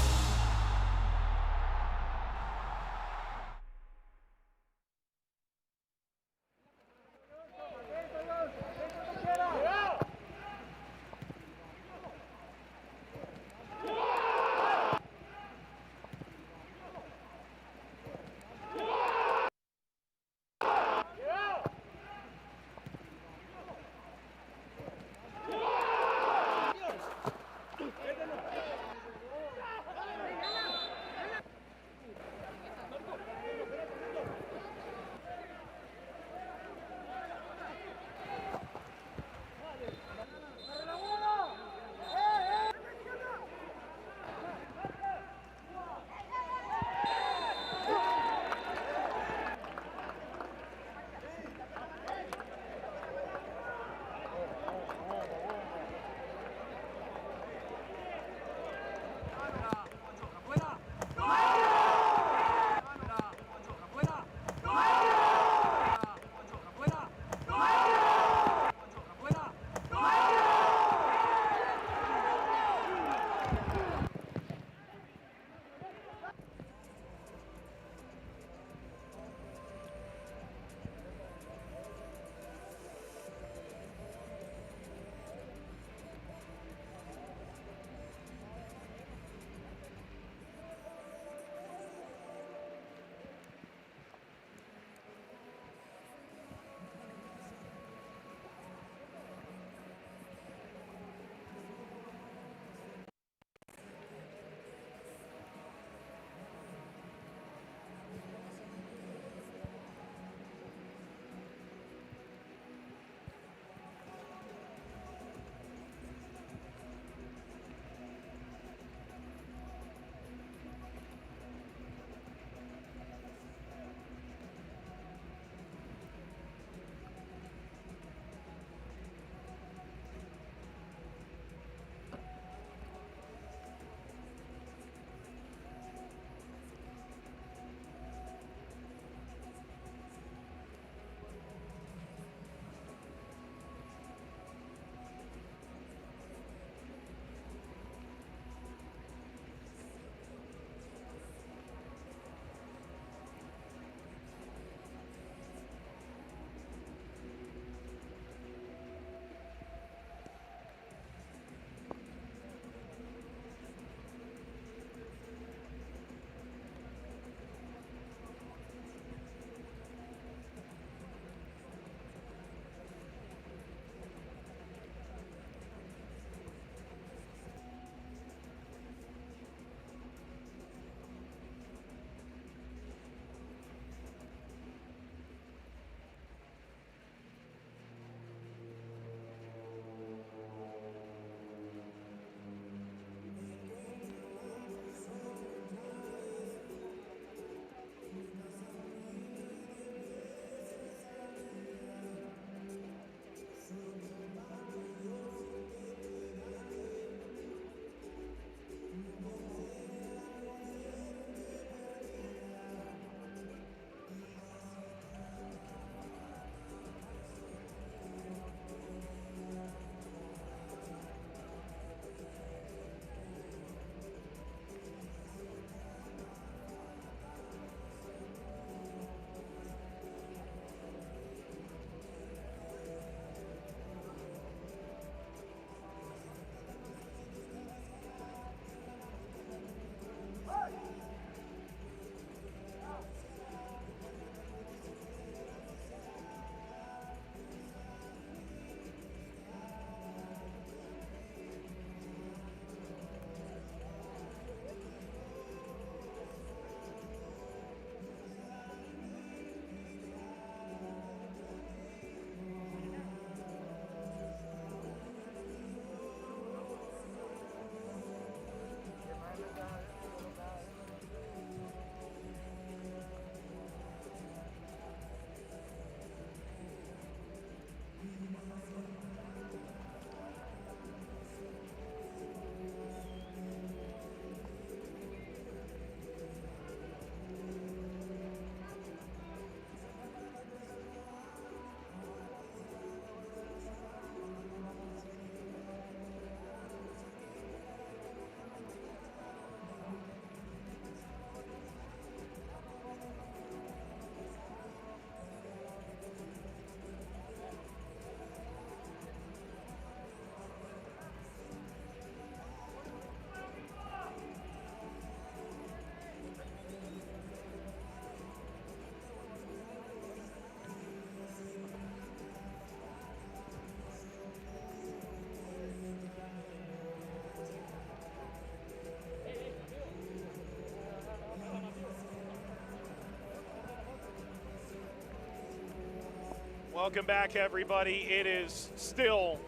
Welcome back, everybody. It is still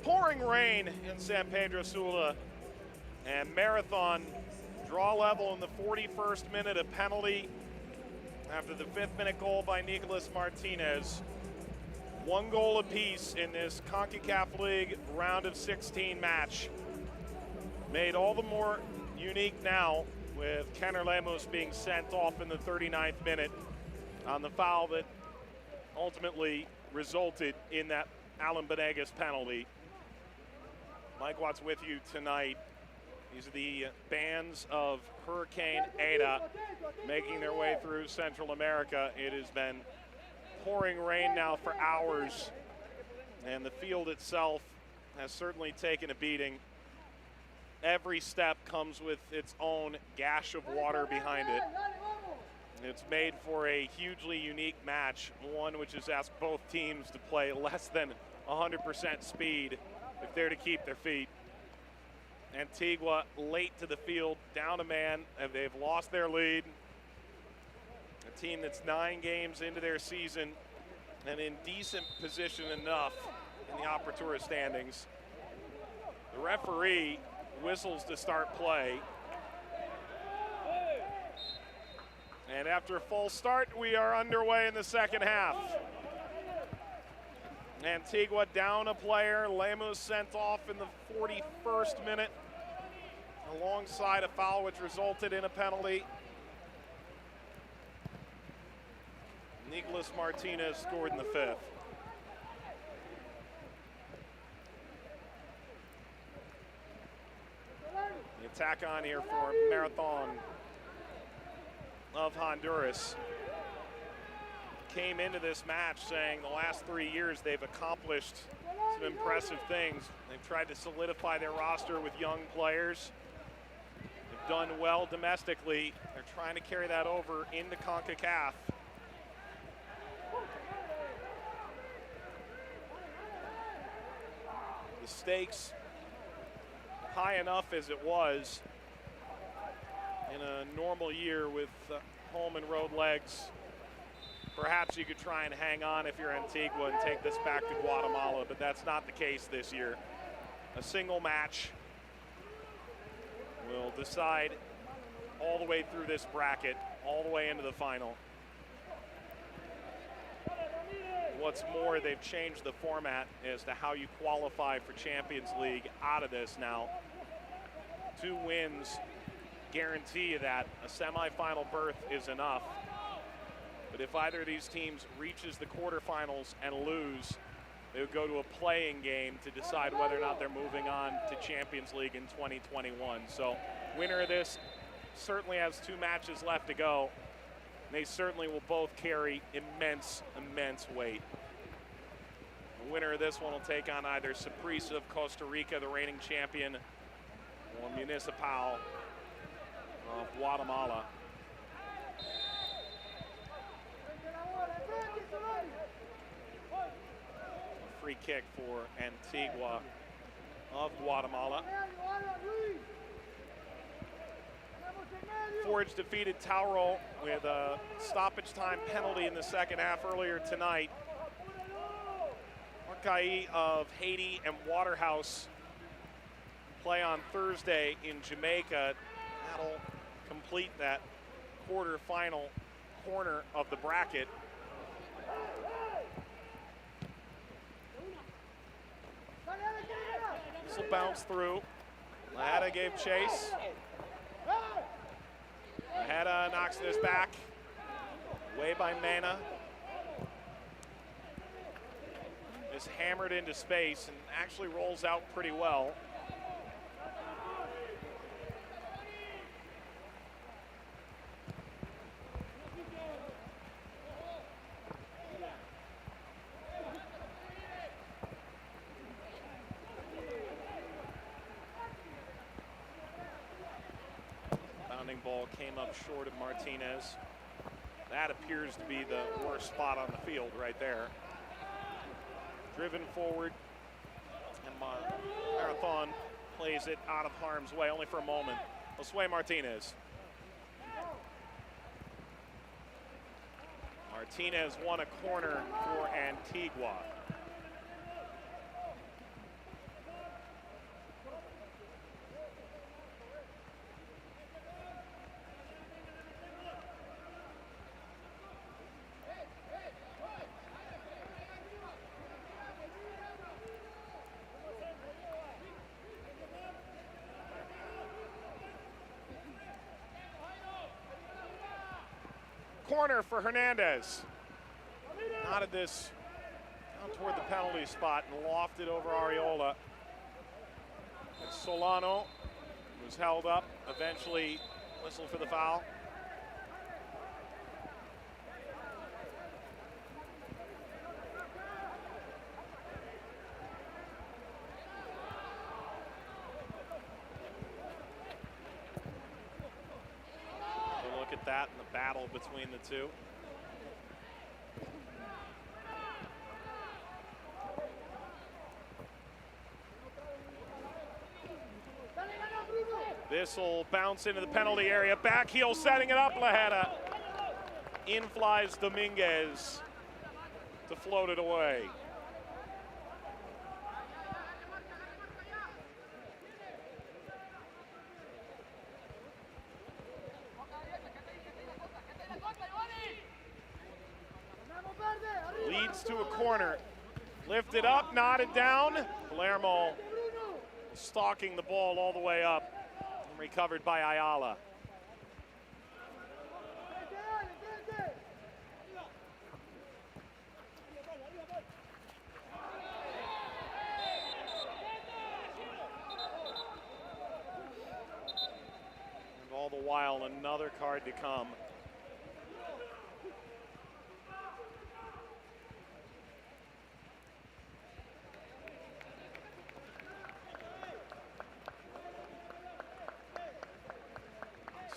pouring rain in San Pedro Sula, and Marathon draw level in the 41st minute, a penalty after the 5th-minute goal by Nicolas Martinez. 1 goal apiece in this Concacaf League round of 16 match. Made all the more unique now with Kenner Lemos being sent off in the 39th minute on the foul that ultimately resulted in that Alan Benegas penalty. Mike Watt's with you tonight. These are the bands of Hurricane Eta making their way through Central America. It has been pouring rain now for hours, and the field itself has certainly taken a beating. Every step comes with its own gash of water behind it. It's made for a hugely unique match, one which has asked both teams to play less than 100% speed if they're to keep their feet. Antigua late to the field, down a man, and they've lost their lead. A team that's 9 games into their season and in decent position enough in the Apertura standings. The referee whistles to start play. And after a full start, we are underway in the second half. Antigua down a player. Lemos sent off in the 41st minute alongside a foul which resulted in a penalty. Nicolas Martinez scored in the 5th. The attack on here for Marathon of Honduras. Came into this match saying the last 3 years they've accomplished some impressive things. They've tried to solidify their roster with young players. They've done well domestically. They're trying to carry that over into CONCACAF. The stakes high enough as it was in a normal year with home and road legs. Perhaps you could try and hang on if you're Antigua and take this back to Guatemala, but that's not the case this year. A single match will decide all the way through this bracket, all the way into the final. What's more, they've changed the format as to how you qualify for Champions League out of this now. 2 wins guarantee you that. A semifinal berth is enough. But if either of these teams reaches the quarterfinals and lose, they would go to a playing game to decide whether or not they're moving on to Champions League in 2021. So winner of this certainly has 2 matches left to go. They certainly will both carry immense, immense weight. The winner of this one will take on either Saprissa of Costa Rica, the reigning champion, or Municipal of Guatemala. A free kick for Antigua of Guatemala. Forge defeated Tauro with a stoppage time penalty in the second half earlier tonight. Marcaí of Haiti and Waterhouse play on Thursday in Jamaica. That'll complete that quarterfinal corner of the bracket. This will bounce through. Lahada gave chase. Lahada knocks this back. Way by Mena. Is hammered into space and actually rolls out pretty well. Ball came up short of Martinez. That appears to be the worst spot on the field right there. Driven forward, and Marathon plays it out of harm's way, only for a moment. Josue Martinez. Martinez won a corner for Antigua. Corner for Hernandez. Knotted this down toward the penalty spot and lofted over Areola. And Solano was held up, eventually whistled for the foul. Look at that in the battle between the two. This will bounce into the penalty area. Back heel setting it up, Lajeda. In flies Dominguez to float it away. Leads to a corner. Lifted up, knotted down. Palermo stalking the ball all the way up. And recovered by Ayala. And all the while, another card to come.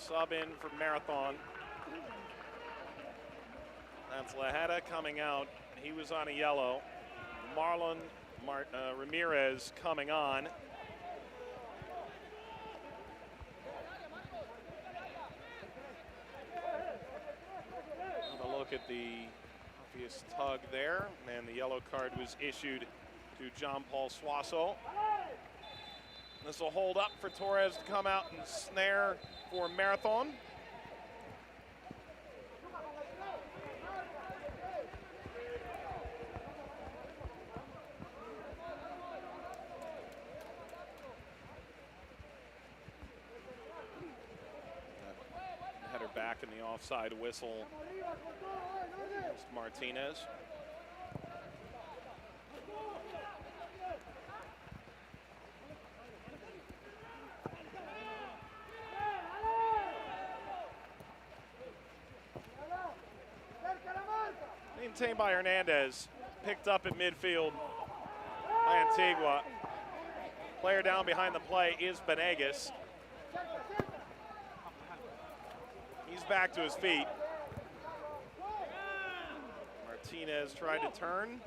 Sub in for Marathon. That's Lajeda coming out. He was on a yellow. Marlon Ramirez coming on. Have a look at the obvious tug there, and the yellow card was issued to John Paul Suazo. This will hold up for Torres to come out and snare for Marathon. Header back in the offside whistle. Against Martinez. Maintained by Hernandez, picked up at midfield by Antigua. Player down behind the play is Benegas. He's back to his feet. Martinez tried to turn.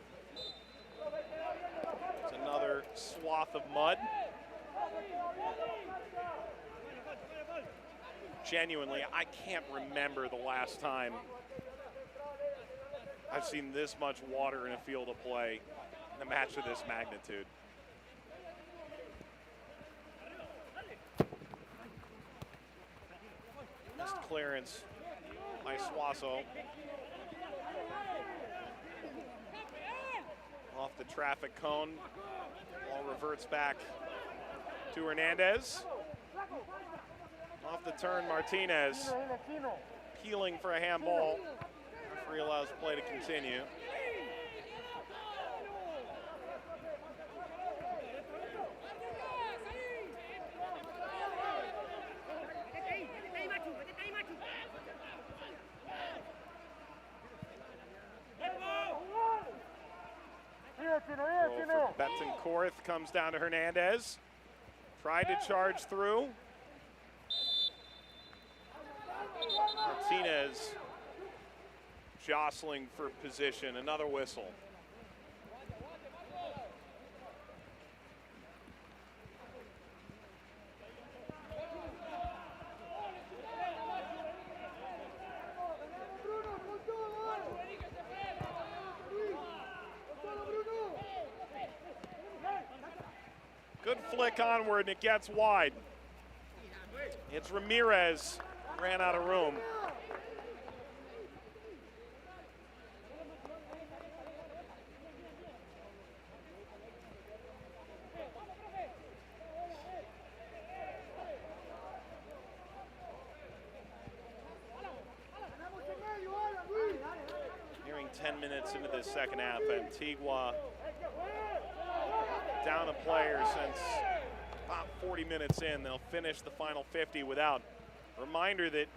It's another swath of mud. Genuinely, I can't remember the last time I've seen this much water in a field of play in a match of this magnitude. Missed clearance by Suazo. Off the traffic cone. Ball reverts back to Hernandez. Off the turn, Martinez. Peeling for a handball. Referee allows play to continue. Goal for Betancourt comes down to Hernandez. Tried to charge through. Martinez jostling for position. Another whistle. Good flick onward, and it gets wide. It's Ramirez, ran out of room. Nearing 10 minutes into this second half, Antigua down a player since about 40 minutes in. They'll finish the final 50 without. Reminder that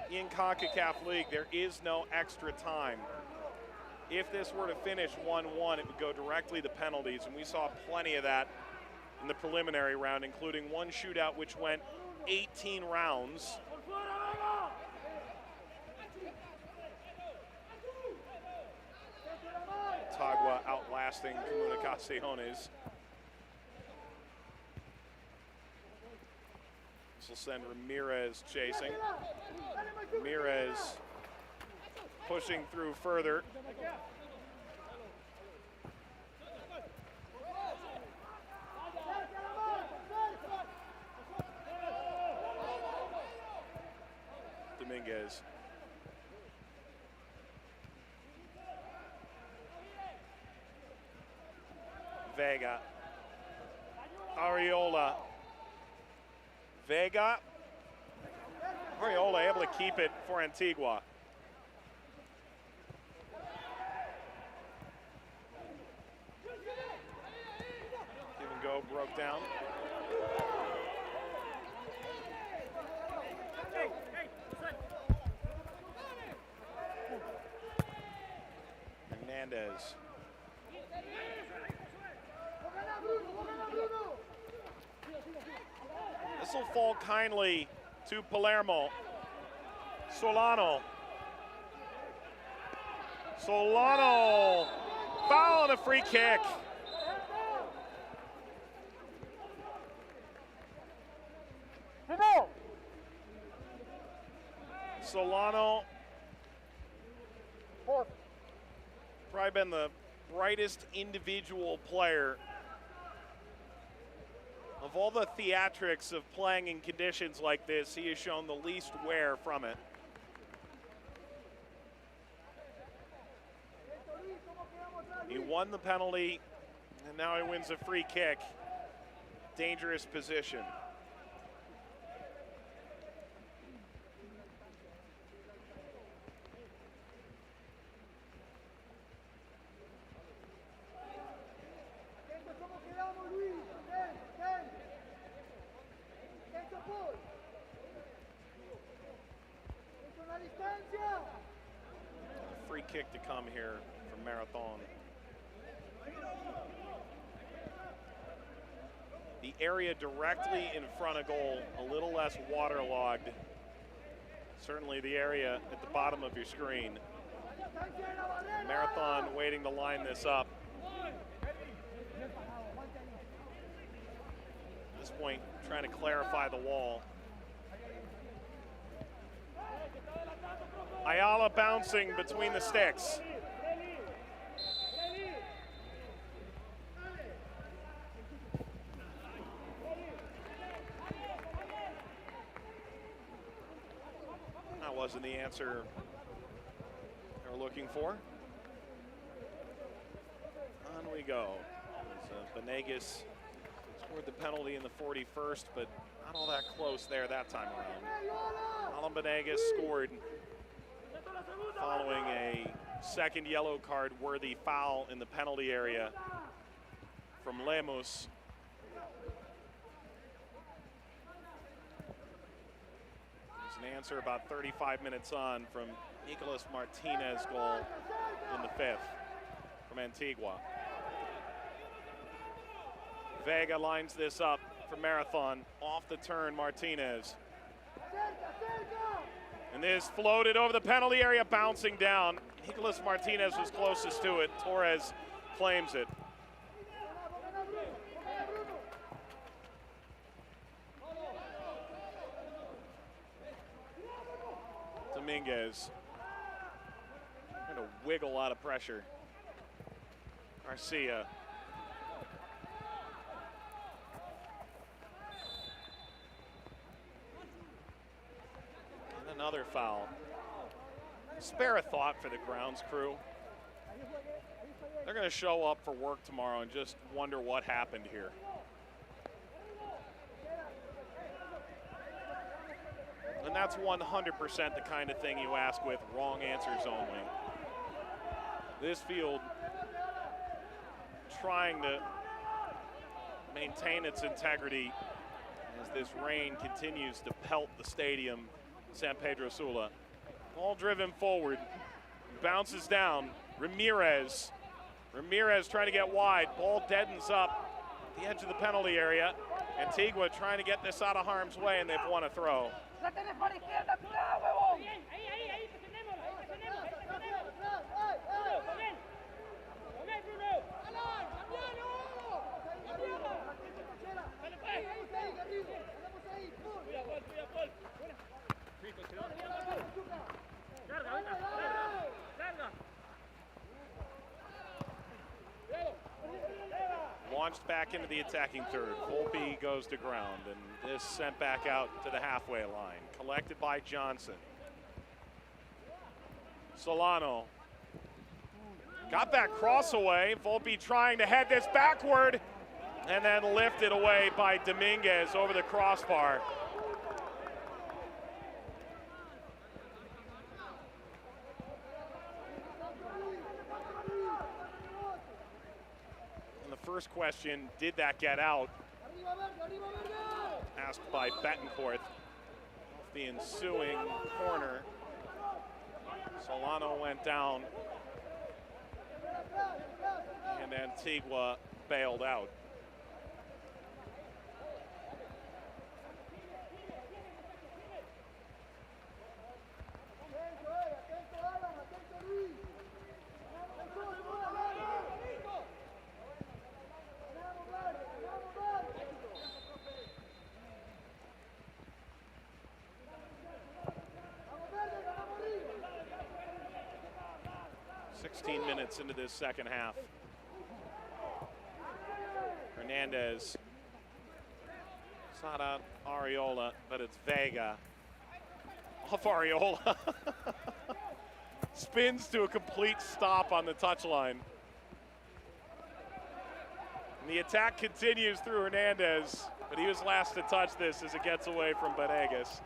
in CONCACAF League, there is no extra time. If this were to finish 1-1, it would go directly to penalties, and we saw plenty of that in the preliminary round, including one shootout which went 18 rounds. Antigua outlasting Comunicaciones. This will send Ramirez chasing. Ramirez pushing through further. Dominguez. Vega. Ariola. Vega. Ariola able to keep it for Antigua. Give and go broke down. Hernandez. This will fall kindly to Palermo. Solano. Solano. Foul and a free kick. Solano. Probably been the brightest individual player. Of all the theatrics of playing in conditions like this, he has shown the least wear from it. He won the penalty, and now he wins a free kick. Dangerous position. Free kick to come here from Marathon. The area directly in front of goal, a little less waterlogged. Certainly the area at the bottom of your screen. Marathon waiting to line this up. At this point, trying to clarify the wall. Ayala bouncing between the sticks. That wasn't the answer they were looking for. On we go. Benegas scored the penalty in the 41st, but not all that close there that time around. Alan Benegas scored following a second yellow card worthy foul in the penalty area from Lemus. There's an answer about 35 minutes on from Nicolas Martinez goal in the 5th from Antigua. Vega lines this up for Marathon. Off the turn, Martinez. And this floated over the penalty area, bouncing down. Nicolas Martinez was closest to it. Torres claims it. Dominguez trying to wiggle out of pressure. Garcia. Another foul. Spare a thought for the grounds crew. They're going to show up for work tomorrow and just wonder what happened here. And that's 100% the kind of thing you ask with wrong answers only. This field trying to maintain its integrity as this rain continues to pelt the stadium, San Pedro Sula. Ball driven forward, bounces down. Ramirez trying to get wide. Ball deadens up the edge of the penalty area. Antigua trying to get this out of harm's way, and they've won a throw. Launched back into the attacking third. Volpe goes to ground, and this sent back out to the halfway line. Collected by Johnson. Solano. Got that cross away. Volpe trying to head this backward, and then lifted away by Dominguez over the crossbar. First question, did that get out? Asked by Betancourt. The ensuing corner. Solano went down, and Antigua bailed out. Into this second half. Hernandez. It's not Ariola, but it's Vega. Off Ariola. Spins to a complete stop on the touchline. And the attack continues through Hernandez, but he was last to touch this as it gets away from Venegas.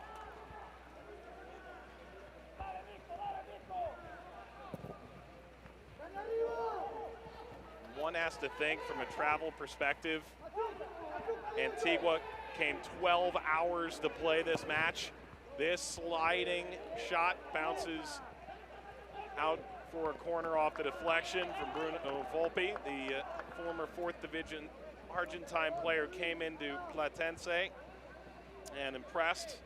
One has to think from a travel perspective, Antigua came 12 hours to play this match. This sliding shot bounces out for a corner off the deflection from Bruno Volpe, the former 4th Division Argentine player, came into Platense and impressed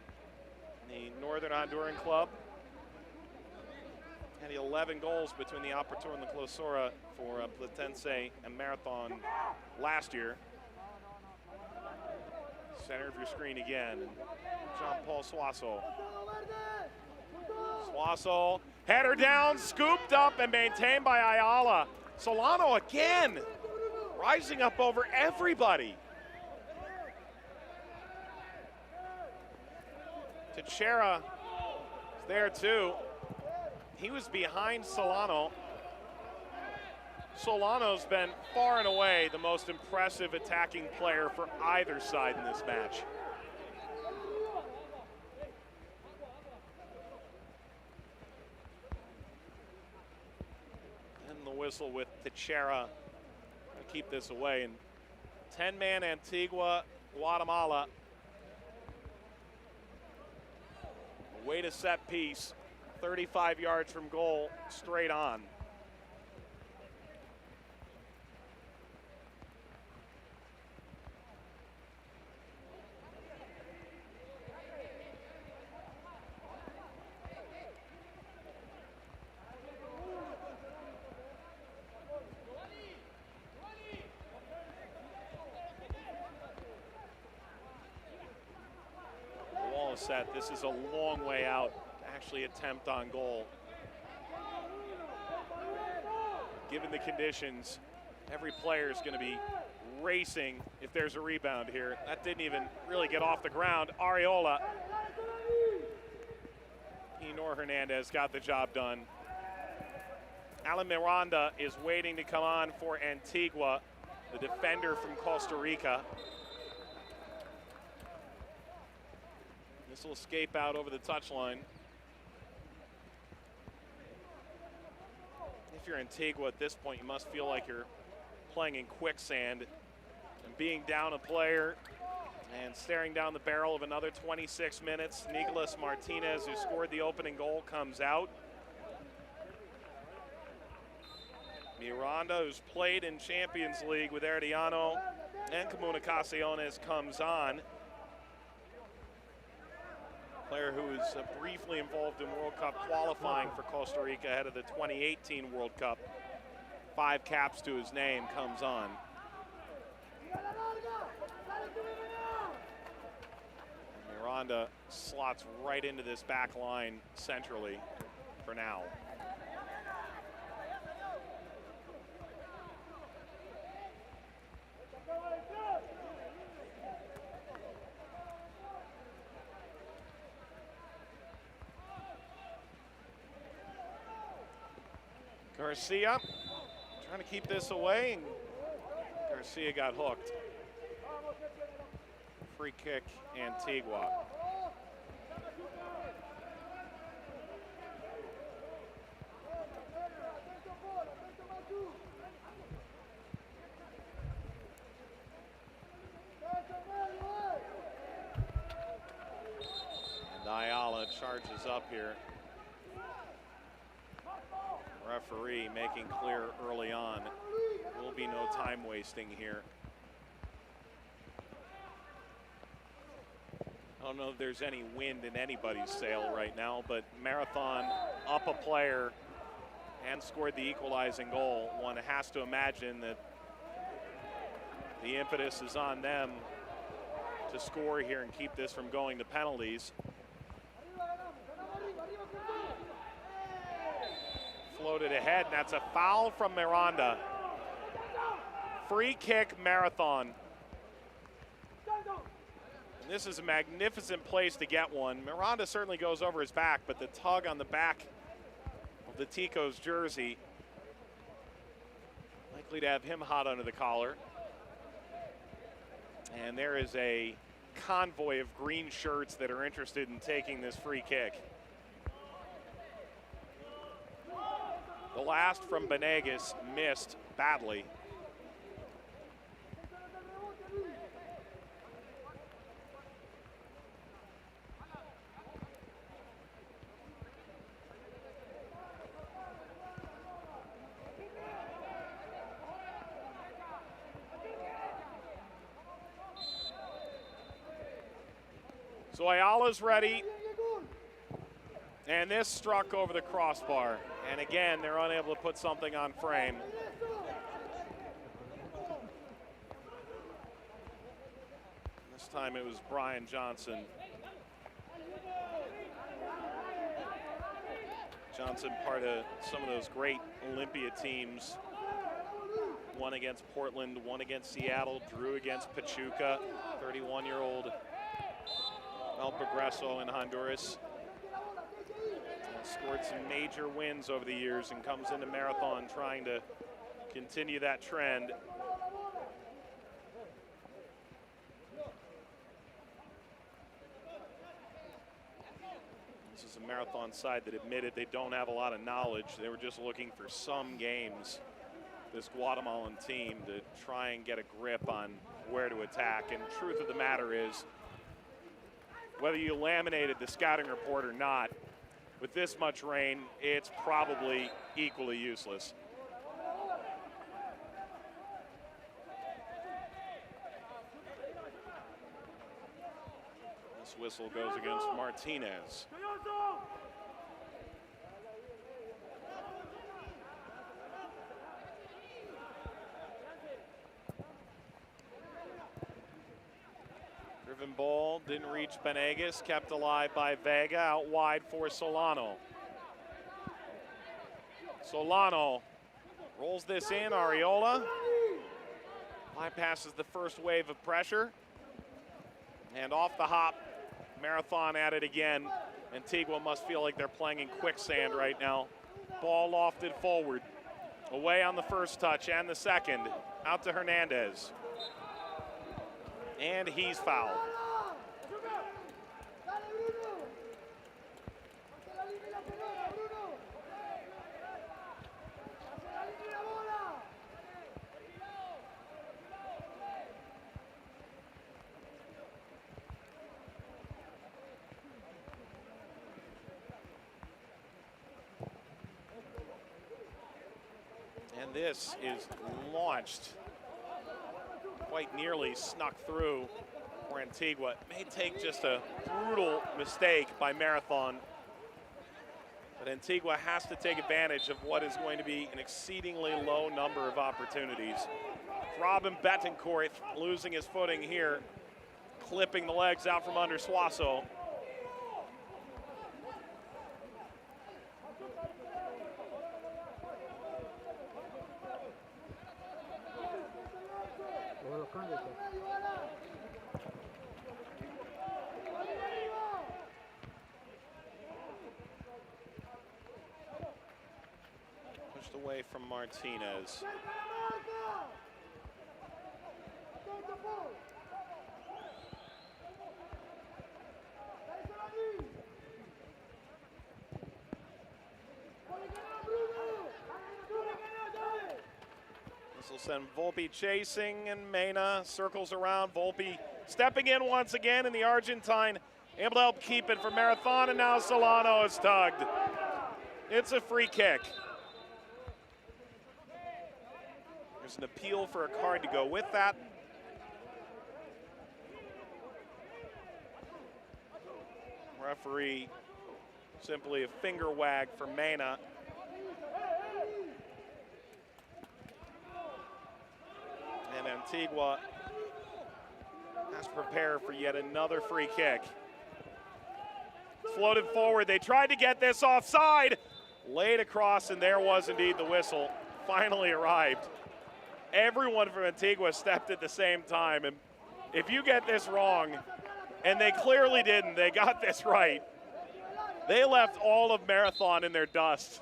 the Northern Honduran club. Had 11 goals between the Apertura and the Clausura for Platense and Marathon last year. Center of your screen again, Jean-Paul Suazo. Suazo, header down, scooped up and maintained by Ayala. Solano again, rising up over everybody. Teixeira is there too. He was behind Solano. Solano's been far and away the most impressive attacking player for either side in this match. And the whistle with Teixeira to keep this away. And 10-man Antigua, Guatemala. Way to set piece. 35 yards from goal, straight on. The wall is set. This is a long way out. Actually attempt on goal. Given the conditions, every player is going to be racing if there's a rebound here. That didn't even really get off the ground. Ariola. Nor Hernandez got the job done. Alan Miranda is waiting to come on for Antigua, the defender from Costa Rica. This will escape out over the touchline. If you're Antigua at this point, you must feel like you're playing in quicksand and being down a player and staring down the barrel of another 26 minutes. Nicolas Martinez, who scored the opening goal, comes out. Miranda, who's played in Champions League with Herediano and Comunicaciones, comes on. Player who was briefly involved in World Cup qualifying for Costa Rica ahead of the 2018 World Cup. 5 caps to his name, comes on. And Miranda slots right into this back line centrally for now. Garcia trying to keep this away, and Garcia got hooked. Free kick, Antigua. And Ayala charges up here. Referee making clear early on, will be no time wasting here. I don't know if there's any wind in anybody's sail right now, but Marathon up a player and scored the equalizing goal. One has to imagine that the impetus is on them to score here and keep this from going to penalties. Floated ahead, and that's a foul from Miranda. Free kick, Marathon. And this is a magnificent place to get one. Miranda certainly goes over his back, but the tug on the back of the Tico's jersey, likely to have him hot under the collar. And there is a convoy of green shirts that are interested in taking this free kick. The last from Benegas missed badly. So Ayala's ready. And this struck over the crossbar. And again, they're unable to put something on frame. This time it was Brian Johnson. Johnson, part of some of those great Olympia teams. One against Portland, one against Seattle, drew against Pachuca. 31-year-old El Progreso in Honduras. Scored some major wins over the years and comes into Marathon trying to continue that trend. This is a Marathon side that admitted they don't have a lot of knowledge. They were just looking for some games, this Guatemalan team, to try and get a grip on where to attack. And the truth of the matter is, whether you laminated the scouting report or not, with this much rain, it's probably equally useless. This whistle goes against Martinez. Driven ball, didn't reach Benegas, kept alive by Vega, out wide for Solano. Solano rolls this in, Arriola bypasses the first wave of pressure. And off the hop, Marathon at it again. Antigua must feel like they're playing in quicksand right now. Ball lofted forward. Away on the first touch and the second. Out to Hernandez. And he's fouled. And this is launched, quite nearly snuck through for Antigua. It may take just a brutal mistake by Marathon, but Antigua has to take advantage of what is going to be an exceedingly low number of opportunities. Robin Betancourt losing his footing here, clipping the legs out from under Suazo. Pushed away from Martinez. This will send Volpe chasing, and Mena circles around. Volpe stepping in once again, and the Argentine able to help keep it for Marathon, and now Solano is tugged. It's a free kick. There's an appeal for a card to go with that. Referee simply a finger wag for Mena. And Antigua has to prepare for yet another free kick. Floated forward, they tried to get this offside. Laid across, and there was indeed the whistle. Finally arrived. Everyone from Antigua stepped at the same time, and if you get this wrong, and they clearly didn't, they got this right, they left all of Marathon in their dust.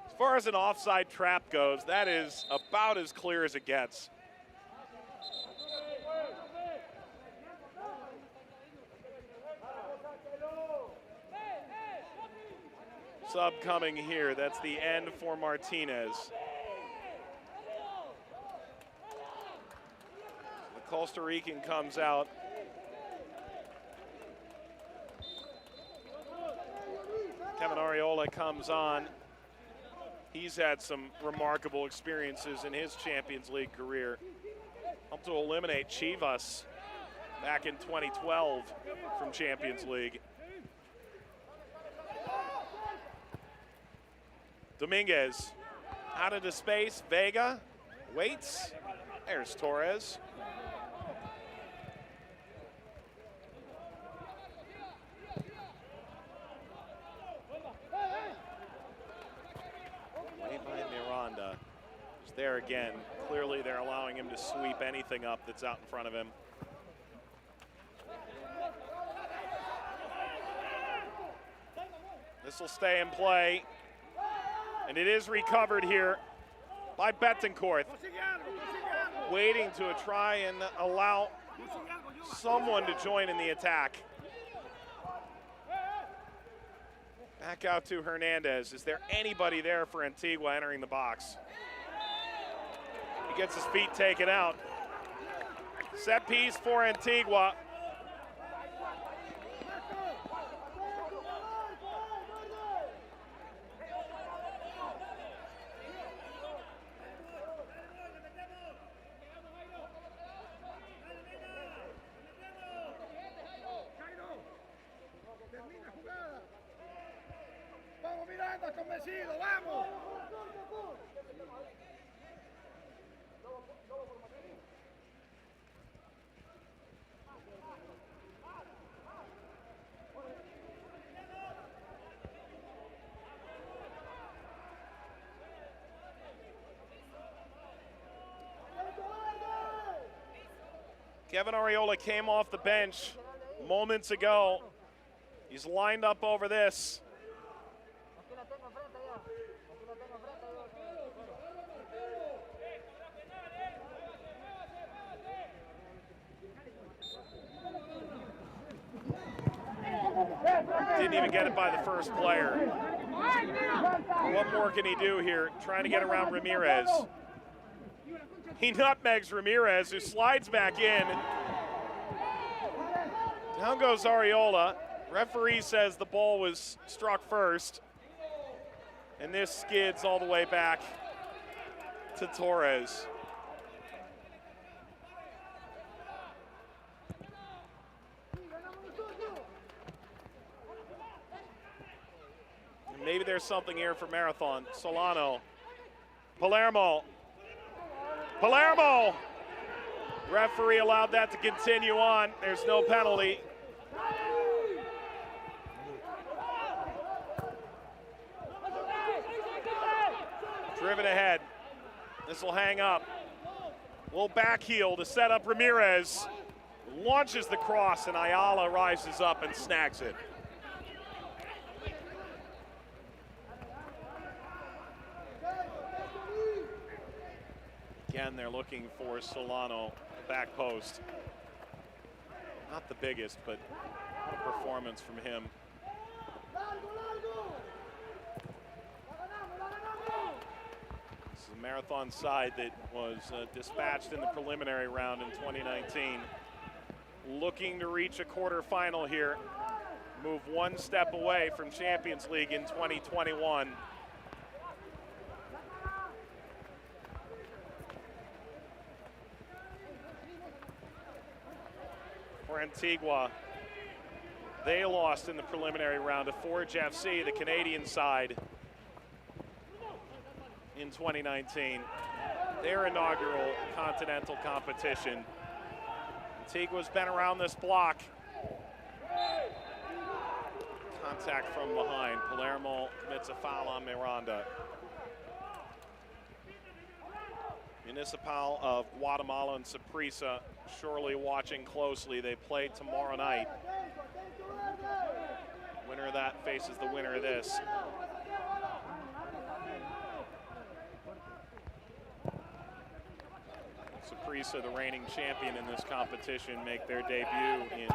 As far as an offside trap goes, that is about as clear as it gets. Sub coming here, that's the end for Martinez. The Costa Rican comes out. Kevin Arriola comes on. He's had some remarkable experiences in his Champions League career. Helped to eliminate Chivas back in 2012 from Champions League. Dominguez out into space. Vega waits. There's Torres. Way by Miranda. He's there again. Clearly they're allowing him to sweep anything up that's out in front of him. This will stay in play. And it is recovered here by Betancourt. Waiting to try and allow someone to join in the attack. Back out to Hernandez. Is there anybody there for Antigua entering the box? He gets his feet taken out. Set piece for Antigua. Kevin Arriola came off the bench moments ago. He's lined up over this. Didn't even get it by the first player. What more can he do here? Trying to get around Ramirez. He nutmegs Ramirez, who slides back in. Down goes Ariola. Referee says the ball was struck first. And this skids all the way back to Torres. Maybe there's something here for Marathon. Solano. Palermo. Palermo! Referee allowed that to continue on. There's no penalty. Driven ahead. This will hang up. Little back heel to set up Ramirez. Launches the cross, and Ayala rises up and snags it. Again, they're looking for Solano, back post. Not the biggest, but what a performance from him. This is a Marathon side that was dispatched in the preliminary round in 2019. Looking to reach a quarterfinal here. Move one step away from Champions League in 2021. For Antigua, they lost in the preliminary round to Forge FC, the Canadian side, in 2019. Their inaugural continental competition. Antigua's been around this block. Contact from behind. Palermo commits a foul on Miranda. Municipal of Guatemala and Saprissa surely watching closely. They play tomorrow night. Winner of that faces the winner of this. Saprissa, the reigning champion in this competition, make their debut in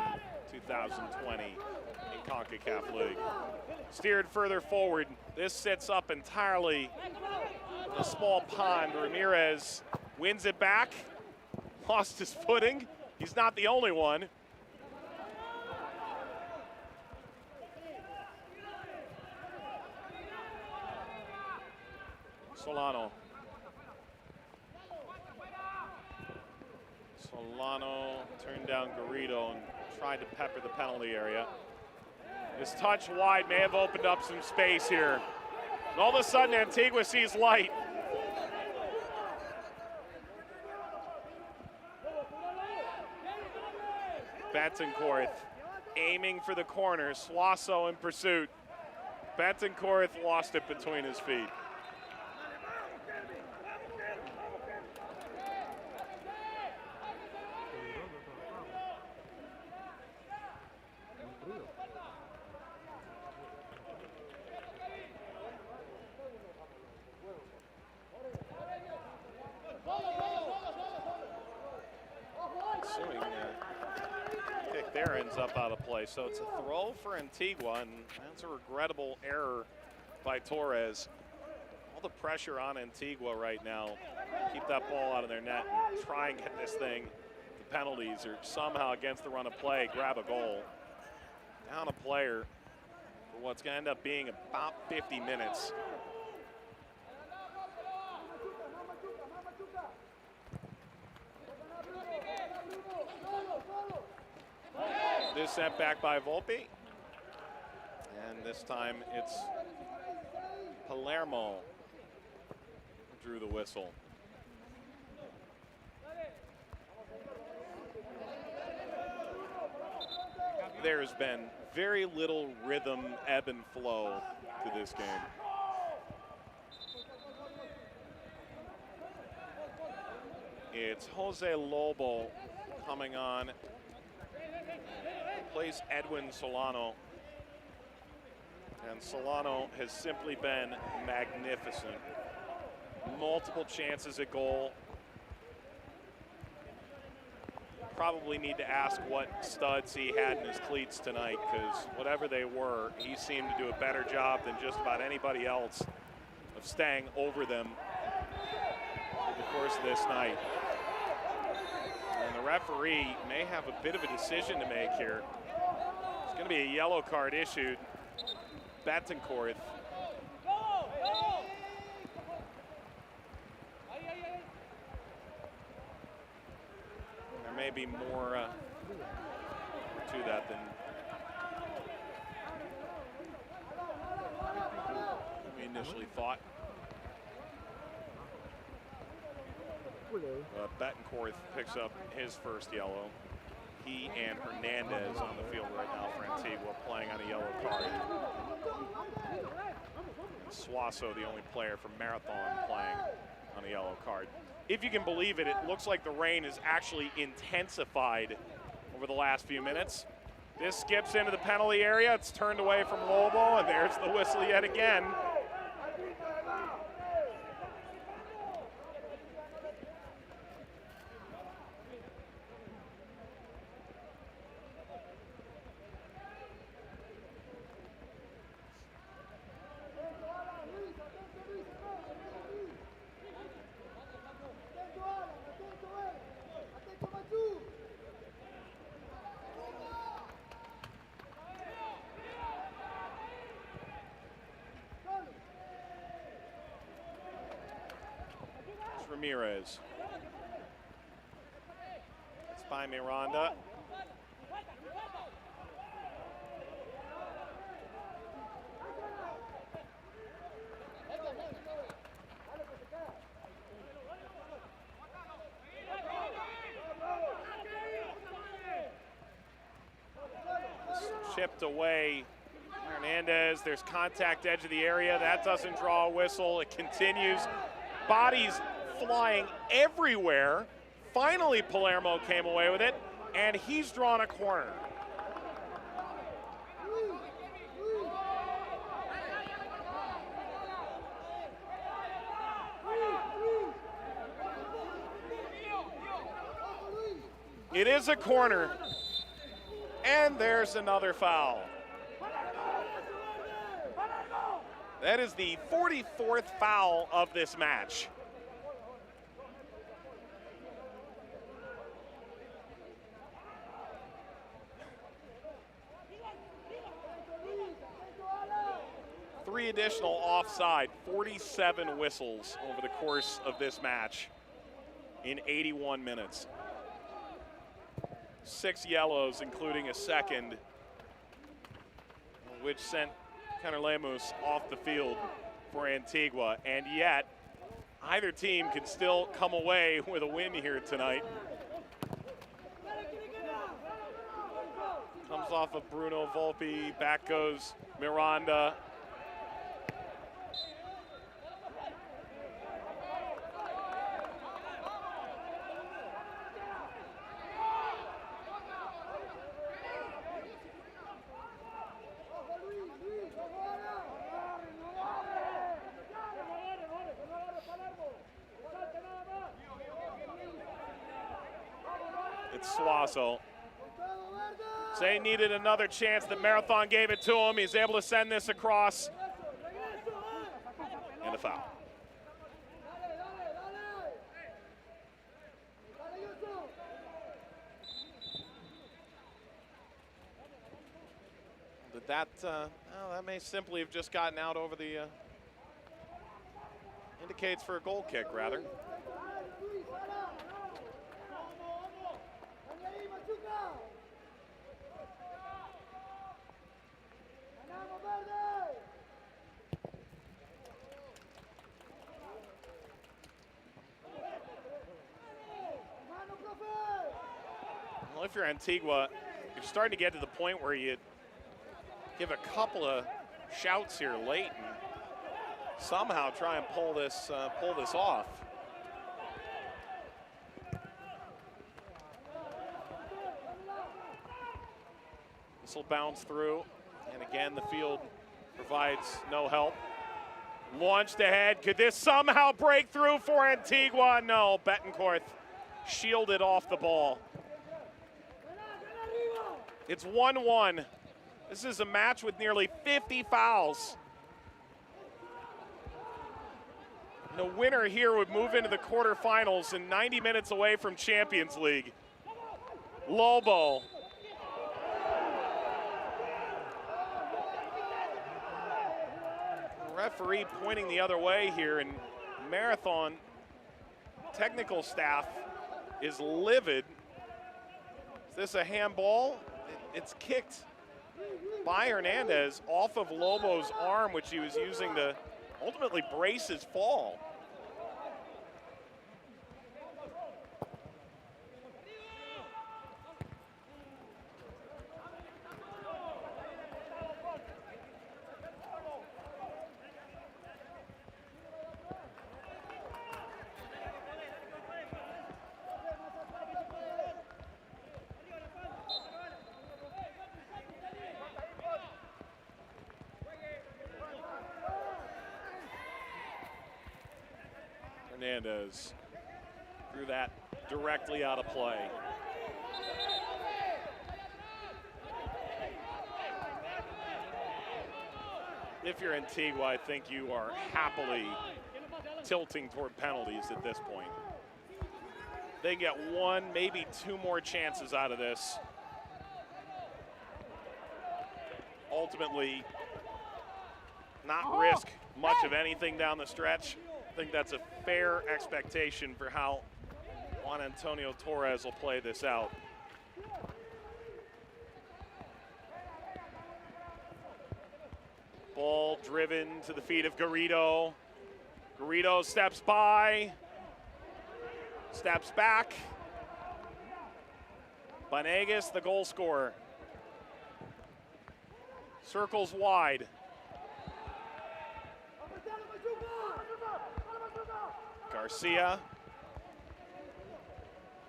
2020 in Concacaf League. Steered further forward. This sits up entirely in a small pond. Ramirez wins it back. Lost his footing. He's not the only one. Solano. Solano turned down Garrido and tried to pepper the penalty area. His touch wide may have opened up some space here. And all of a sudden, Antigua sees light. Betancourt aiming for the corner. Suazo in pursuit. Betancourt lost it between his feet. Kick there ends up out of play. So it's a throw for Antigua, and that's a regrettable error by Torres. All the pressure on Antigua right now. Keep that ball out of their net and try and get this thing to penalties or somehow against the run of play, grab a goal. Down a player for what's going to end up being about 50 minutes. This sent back by Volpe. And this time it's Palermo who drew the whistle. There's been very little rhythm, ebb and flow to this game. It's Jose Lobo coming on plays Edwin Solano. And Solano has simply been magnificent. Multiple chances at goal. Probably need to ask what studs he had in his cleats tonight, because whatever they were, he seemed to do a better job than just about anybody else of staying over them over the course of this night. And the referee may have a bit of a decision to make here. It's going to be a yellow card issued. Betancourt. There may be more to that than we initially thought. Betancourt picks up his first yellow. He and Hernandez on the field right now for Antigua, playing on a yellow card. Suazo, the only player from Marathon, playing on a yellow card. If you can believe it, it looks like the rain has actually intensified over the last few minutes. This skips into the penalty area. It's turned away from Lobo, and there's the whistle yet again. Ramirez. It's by Miranda. Chipped away. Hernandez, there's contact edge of the area. That doesn't draw a whistle. It continues. Bodies flying everywhere. Finally, Palermo came away with it, and he's drawn a corner. It is a corner, and there's another foul. That is the 44th foul of this match. Three additional offside, 47 whistles over the course of this match in 81 minutes. 6 yellows, including a second, which sent Kenner Lemus off the field for Antigua. And yet, either team can still come away with a win here tonight. Comes off of Bruno Volpi, back goes Miranda. It's Suazo. Say he needed another chance. The Marathon gave it to him. He's able to send this across. And a foul. Did that, well, that may simply have just gotten out over the, indicates for a goal kick, rather. Well, if you're Antigua, you're starting to get to the point where you give a couple of shouts here late and somehow try and pull this off. This will bounce through, and again, the field provides no help. Launched ahead. Could this somehow break through for Antigua? No, Betancourt shielded off the ball. It's 1-1. This is a match with nearly 50 fouls. The winner here would move into the quarterfinals and 90 minutes away from Champions League. Lobo. The referee pointing the other way here, and Marathon technical staff is livid. Is this a handball? It's kicked by Hernandez off of Lobo's arm, which he was using to ultimately brace his fall. Hernandez threw that directly out of play. If you're Antigua, I think you are happily tilting toward penalties at this point. They get one, maybe two more chances out of this. Ultimately, not risk much of anything down the stretch. I think that's a fair expectation for how Juan Antonio Torres will play this out. Ball driven to the feet of Garrido. Garrido steps by, steps back. Banegas, the goal scorer, circles wide. Garcia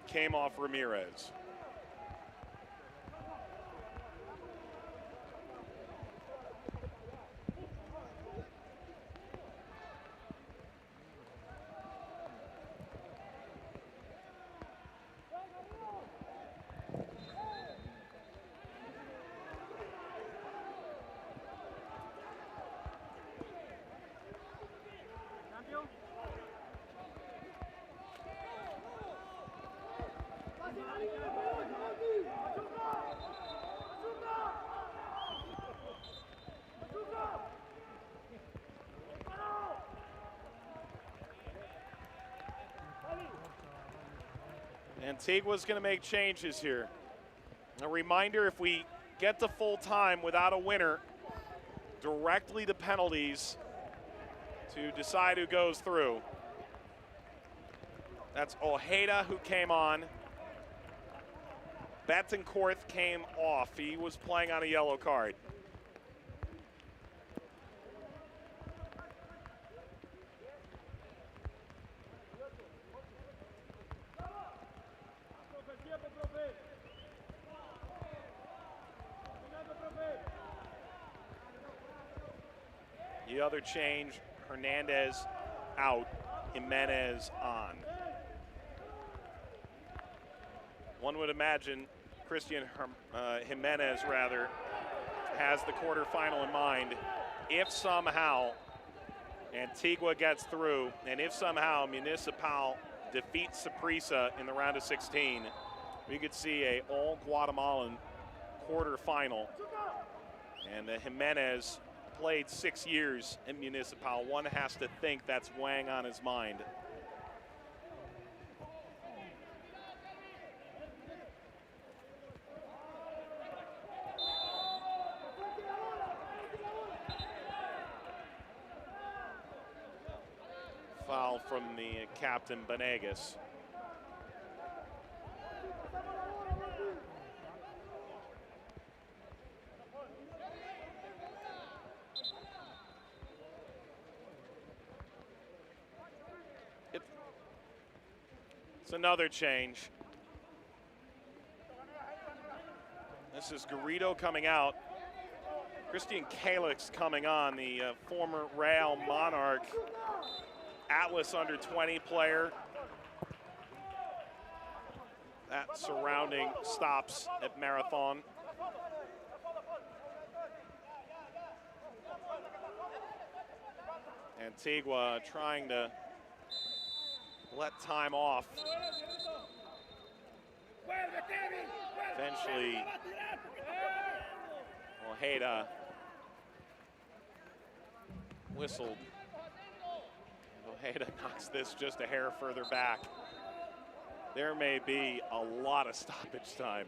came off Ramirez. Antigua's going to make changes here. A reminder, if we get to full time without a winner, directly to penalties to decide who goes through. That's Ojeda who came on. Betancourt came off. He was playing on a yellow card. The other change, Hernandez out, Jimenez on. One would imagine Christian Jimenez, rather, has the quarterfinal in mind. If somehow Antigua gets through, and if somehow Municipal defeats Saprissa in the round of 16, we could see a all-Guatemalan quarterfinal. And Jimenez played 6 years in Municipal. One has to think that's weighing on his mind. Foul from the captain, Banegas. It's another change. This is Garrido coming out. Christian Calix coming on, the former Real Monarch Atlas under-20 player. That surrounding stops at Marathon. Antigua trying to let time off. Eventually, Ojeda whistled. Ojeda knocks this just a hair further back. There may be a lot of stoppage time.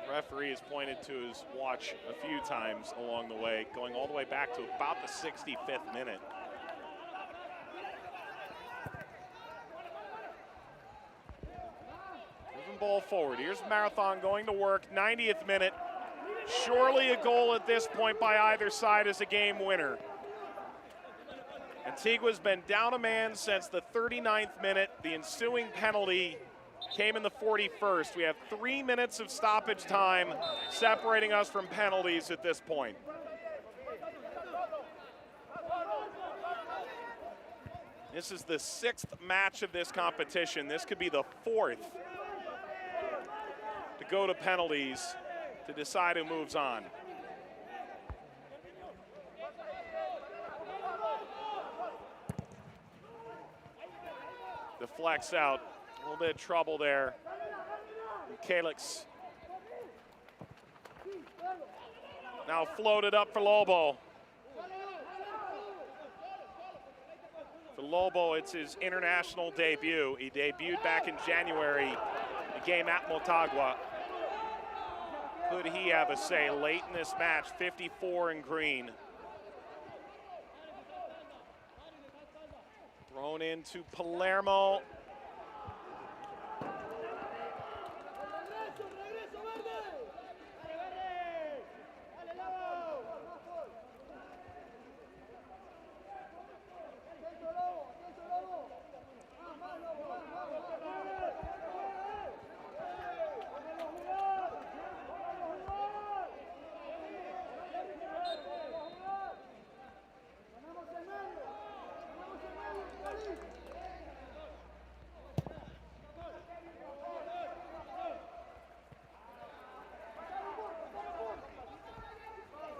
Referee has pointed to his watch a few times along the way, going all the way back to about the 65th minute. Moving ball forward. Here's Marathon going to work, 90th minute. Surely a goal at this point by either side is a game winner. Antigua's been down a man since the 39th minute. The ensuing penalty came in the 41st. We have 3 minutes of stoppage time separating us from penalties at this point. This is the 6th match of this competition. This could be the 4th to go to penalties to decide who moves on. Deflects out. A little bit of trouble there. Calix now floated up for Lobo. For Lobo, it's his international debut. He debuted back in January, the game at Motagua. Could he have a say late in this match? 54 in green. Thrown into Palermo.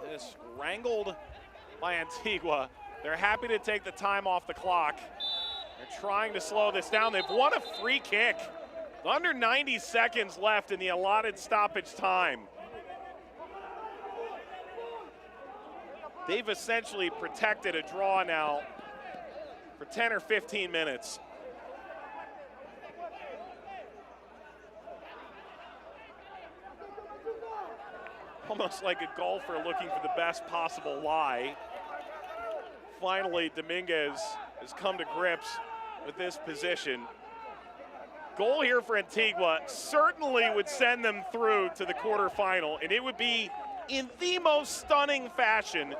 This wrangled by Antigua. They're happy to take the time off the clock. They're trying to slow this down. They've won a free kick. Under 90 seconds left in the allotted stoppage time. They've essentially protected a draw now for 10 or 15 minutes. Almost like a golfer looking for the best possible lie. Finally, Dominguez has come to grips with this position. Goal here for Antigua certainly would send them through to the quarterfinal, and it would be in the most stunning fashion,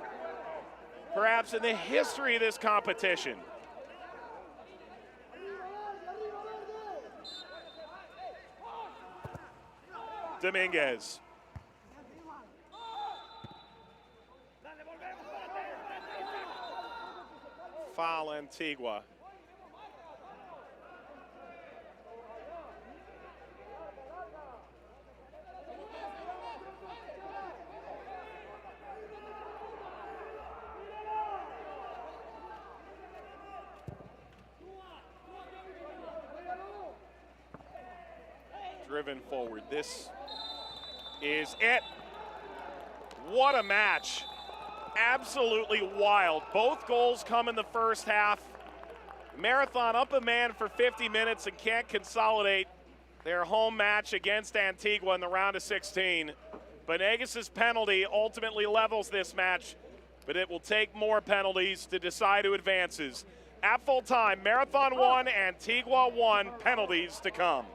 perhaps in the history of this competition. Dominguez. Foul Antigua. Driven forward. This is it. What a match. Absolutely wild. Both goals come in the first half. Marathon up a man for 50 minutes and can't consolidate their home match against Antigua in the round of 16. Venegas' penalty ultimately levels this match, but it will take more penalties to decide who advances. At full time, Marathon 1, Antigua 1, penalties to come.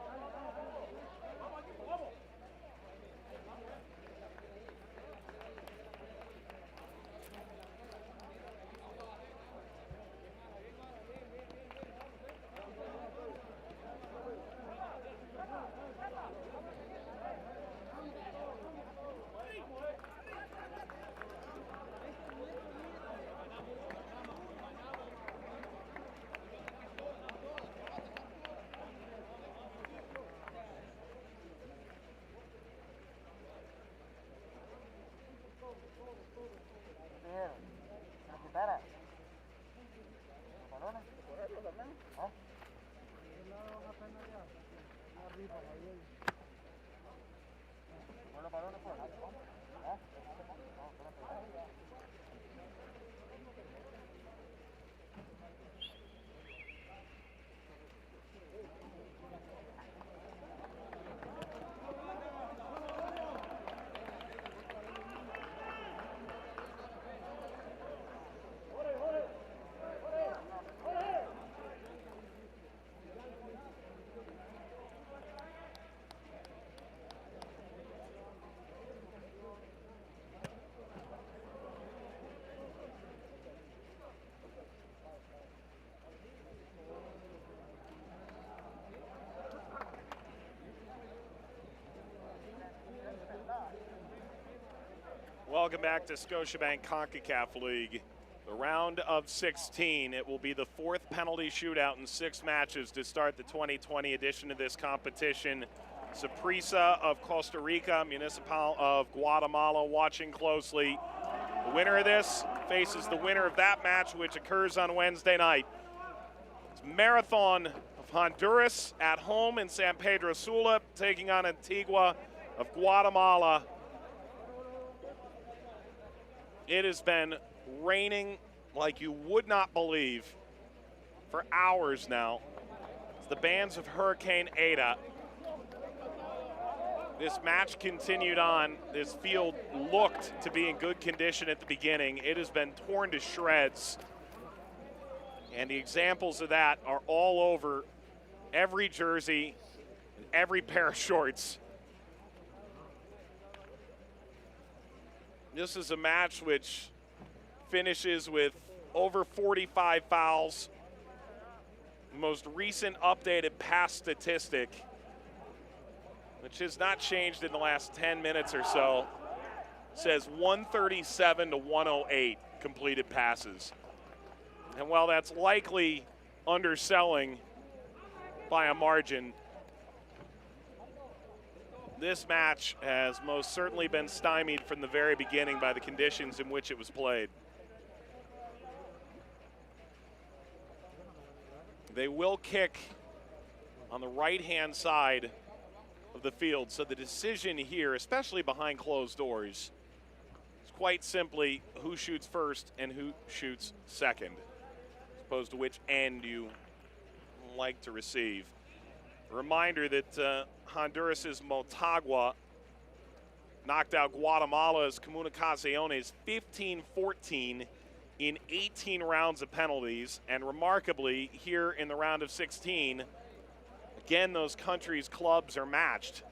Welcome back to Scotiabank Concacaf League. The round of 16. It will be the fourth penalty shootout in 6 matches to start the 2020 edition of this competition. Saprissa of Costa Rica, Municipal of Guatemala watching closely. The winner of this faces the winner of that match, which occurs on Wednesday night. It's Marathon of Honduras at home in San Pedro Sula, taking on Antigua of Guatemala. It has been raining like you would not believe for hours now. It's the bands of Hurricane Eta. This match continued on. This field looked to be in good condition at the beginning. It has been torn to shreds. And the examples of that are all over every jersey and every pair of shorts. This is a match which finishes with over 45 fouls. The most recent updated pass statistic, which has not changed in the last 10 minutes or so, says 137 to 108 completed passes. And while that's likely underselling by a margin, this match has most certainly been stymied from the very beginning by the conditions in which it was played. They will kick on the right-hand side of the field, so the decision here, especially behind closed doors, is quite simply who shoots first and who shoots second, as opposed to which end you like to receive. A reminder that Honduras' Motagua knocked out Guatemala's Comunicaciones 15-14 in 18 rounds of penalties. And remarkably, here in the round of 16, again, those countries' clubs are matched.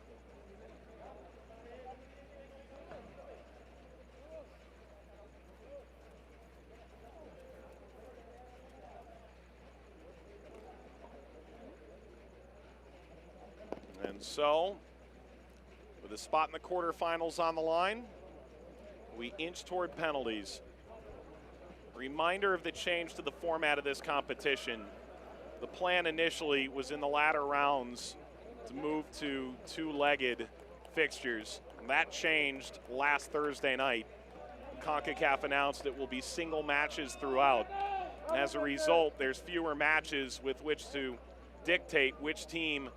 And so, with a spot in the quarterfinals on the line, we inch toward penalties. Reminder of the change to the format of this competition. The plan initially was in the latter rounds to move to 2-legged fixtures. And that changed last Thursday night. CONCACAF announced it will be single matches throughout. As a result, there's fewer matches with which to dictate which team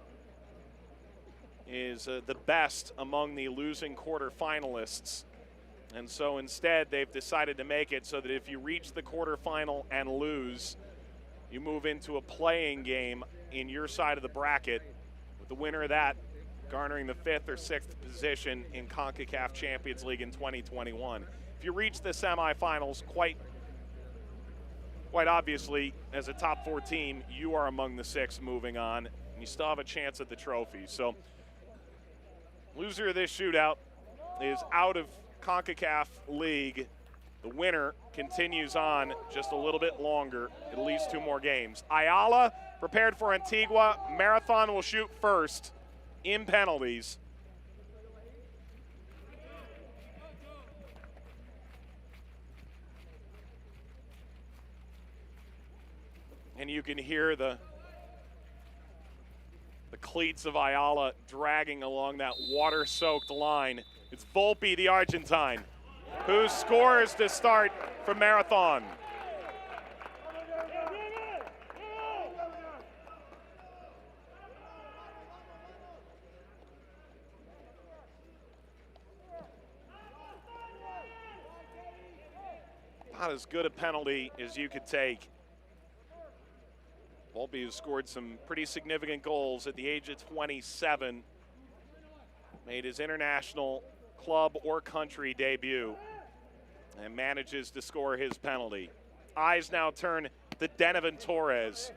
is the best among the losing quarterfinalists. And so instead, they've decided to make it so that if you reach the quarterfinal and lose, you move into a playing game in your side of the bracket, with the winner of that garnering the 5th or 6th position in CONCACAF Champions League in 2021. If you reach the semifinals, quite obviously, as a top 4 team, you are among the 6 moving on, and you still have a chance at the trophy. So, loser of this shootout is out of CONCACAF League. The winner continues on just a little bit longer, at least 2 more games. Ayala prepared for Antigua. Marathon will shoot first in penalties. And you can hear the cleats of Ayala dragging along that water-soaked line. It's Volpe, the Argentine, who scores to start for Marathon. about as good a penalty as you could take. Volpe, who scored some pretty significant goals at the age of 27, made his international club or country debut and manages to score his penalty. Eyes now turn to Donovan Torres.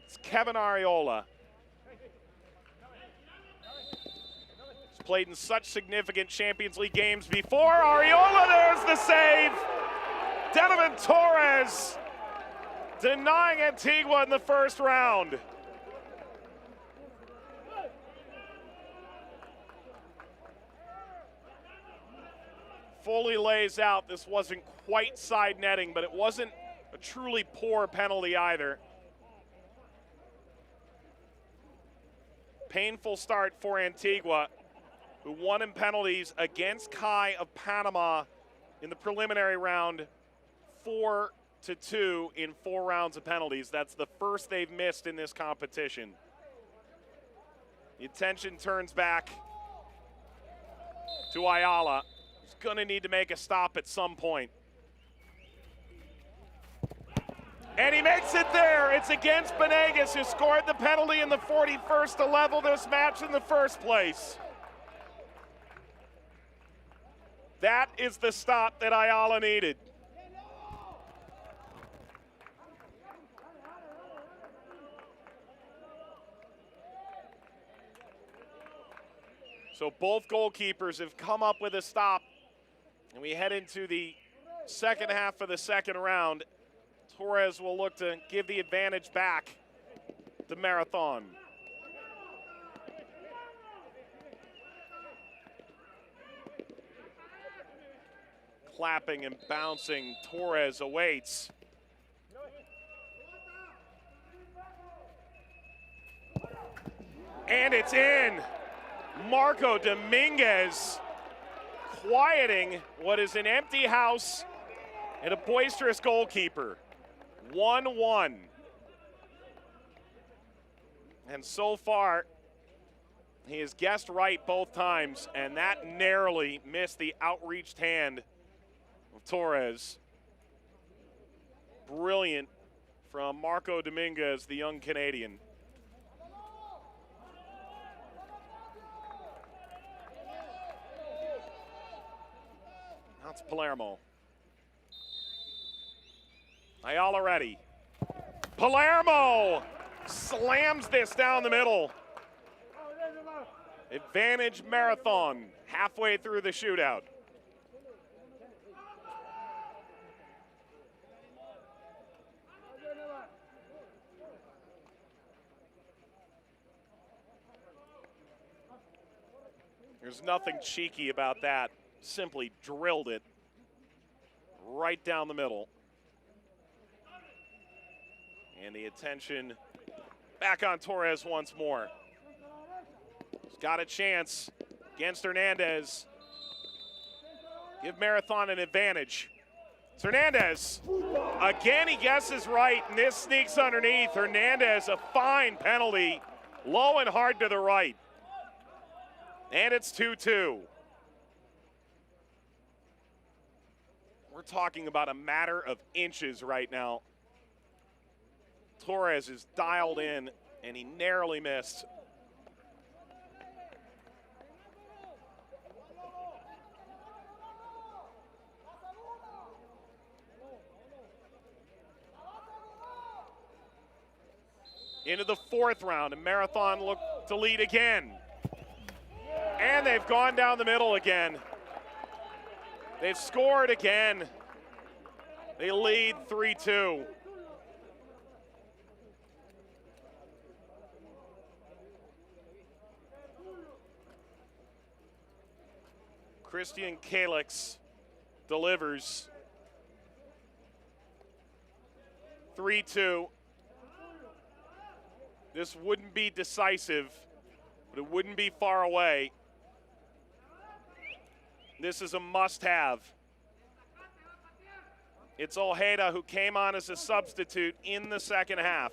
It's Kevin Arriola. He's played in such significant Champions League games before. Arriola, there's the save. Donovan Torres denying Antigua in the first round. Fully lays out. This wasn't quite side netting, but it wasn't a truly poor penalty either. Painful start for Antigua, who won in penalties against Kai of Panama in the preliminary round 4-2 in 4 rounds of penalties. That's the first they've missed in this competition. The attention turns back to Ayala. He's going to need to make a stop at some point. And he makes it there. It's against Benegas, who scored the penalty in the 41st to level this match in the first place. That is the stop that Ayala needed. So both goalkeepers have come up with a stop, and we head into the second half of the second round. Torres will look to give the advantage back to Marathon. Clapping and bouncing, Torres awaits. And it's in. Marco Dominguez quieting what is an empty house and a boisterous goalkeeper. 1-1. And so far, he has guessed right both times, and that narrowly missed the outreached hand of Torres. Brilliant from Marco Dominguez, the young Canadian. Now it's Palermo. Ayala ready. Palermo slams this down the middle. Advantage Marathon halfway through the shootout. There's nothing cheeky about that. Simply drilled it right down the middle. And the attention back on Torres once more. He's got a chance against Hernandez. Give Marathon an advantage. It's Hernandez. Again, he guesses right, and this sneaks underneath. Hernandez, a fine penalty. Low and hard to the right. And it's 2-2. We're talking about a matter of inches right now. Torres is dialed in, and he narrowly missed. Into the fourth round, and Marathon look to lead again. And they've gone down the middle again. They've scored again. They lead 3-2. Christian Calix delivers. 3-2. This wouldn't be decisive, but it wouldn't be far away. This is a must-have. It's Ojeda who came on as a substitute in the second half.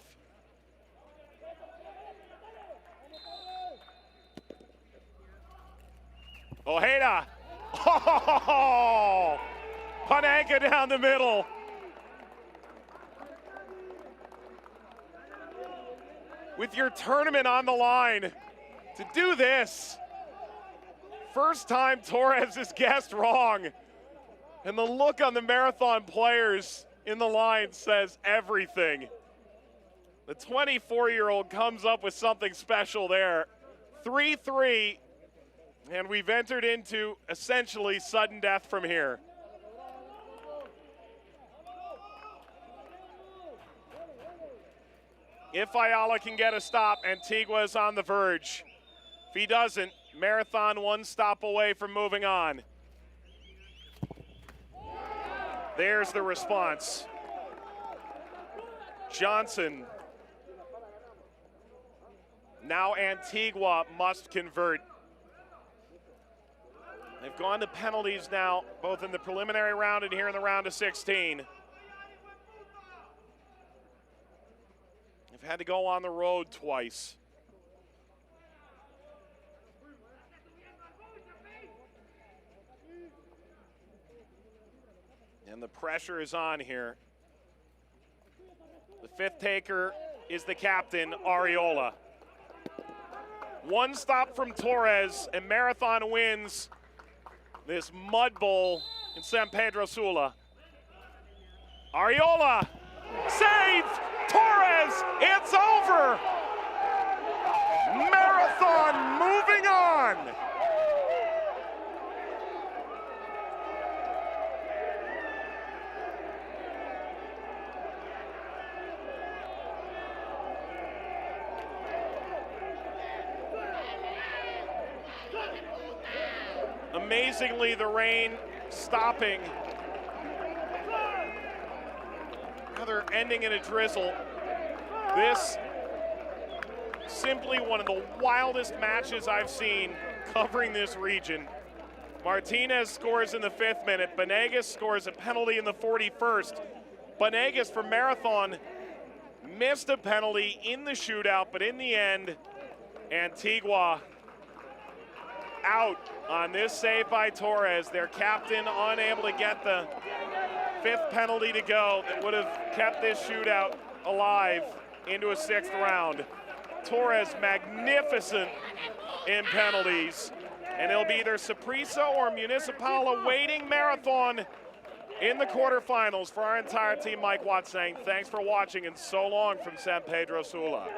Ojeda. Oh, Panenka down the middle. With your tournament on the line, to do this. First time Torres has guessed wrong. And the look on the Marathon players in the line says everything. The 24-year-old comes up with something special there. 3-3, and we've entered into essentially sudden death from here. If Ayala can get a stop, Antigua is on the verge. If he doesn't, Marathon one stop away from moving on. There's the response. Johnson. Now Antigua must convert. They've gone to penalties now, both in the preliminary round and here in the round of 16. They've had to go on the road twice. And the pressure is on here. The fifth taker is the captain, Arriola. One stop from Torres, and Marathon wins this mud bowl in San Pedro Sula. Arriola, save! Torres, it's over! Marathon moving on! Amazingly, the rain stopping. Now they're ending in a drizzle. This simply one of the wildest matches I've seen covering this region. Martinez scores in the 5th minute. Banegas scores a penalty in the 41st. Banegas for Marathon missed a penalty in the shootout, but in the end, Antigua out on this save by Torres. Their captain unable to get the 5th penalty to go that would have kept this shootout alive into a 6th round. Torres magnificent in penalties, and it'll be either Saprissa or Municipal awaiting Marathon in the quarterfinals. For our entire team, Mike Watt saying thanks for watching and so long from San Pedro Sula.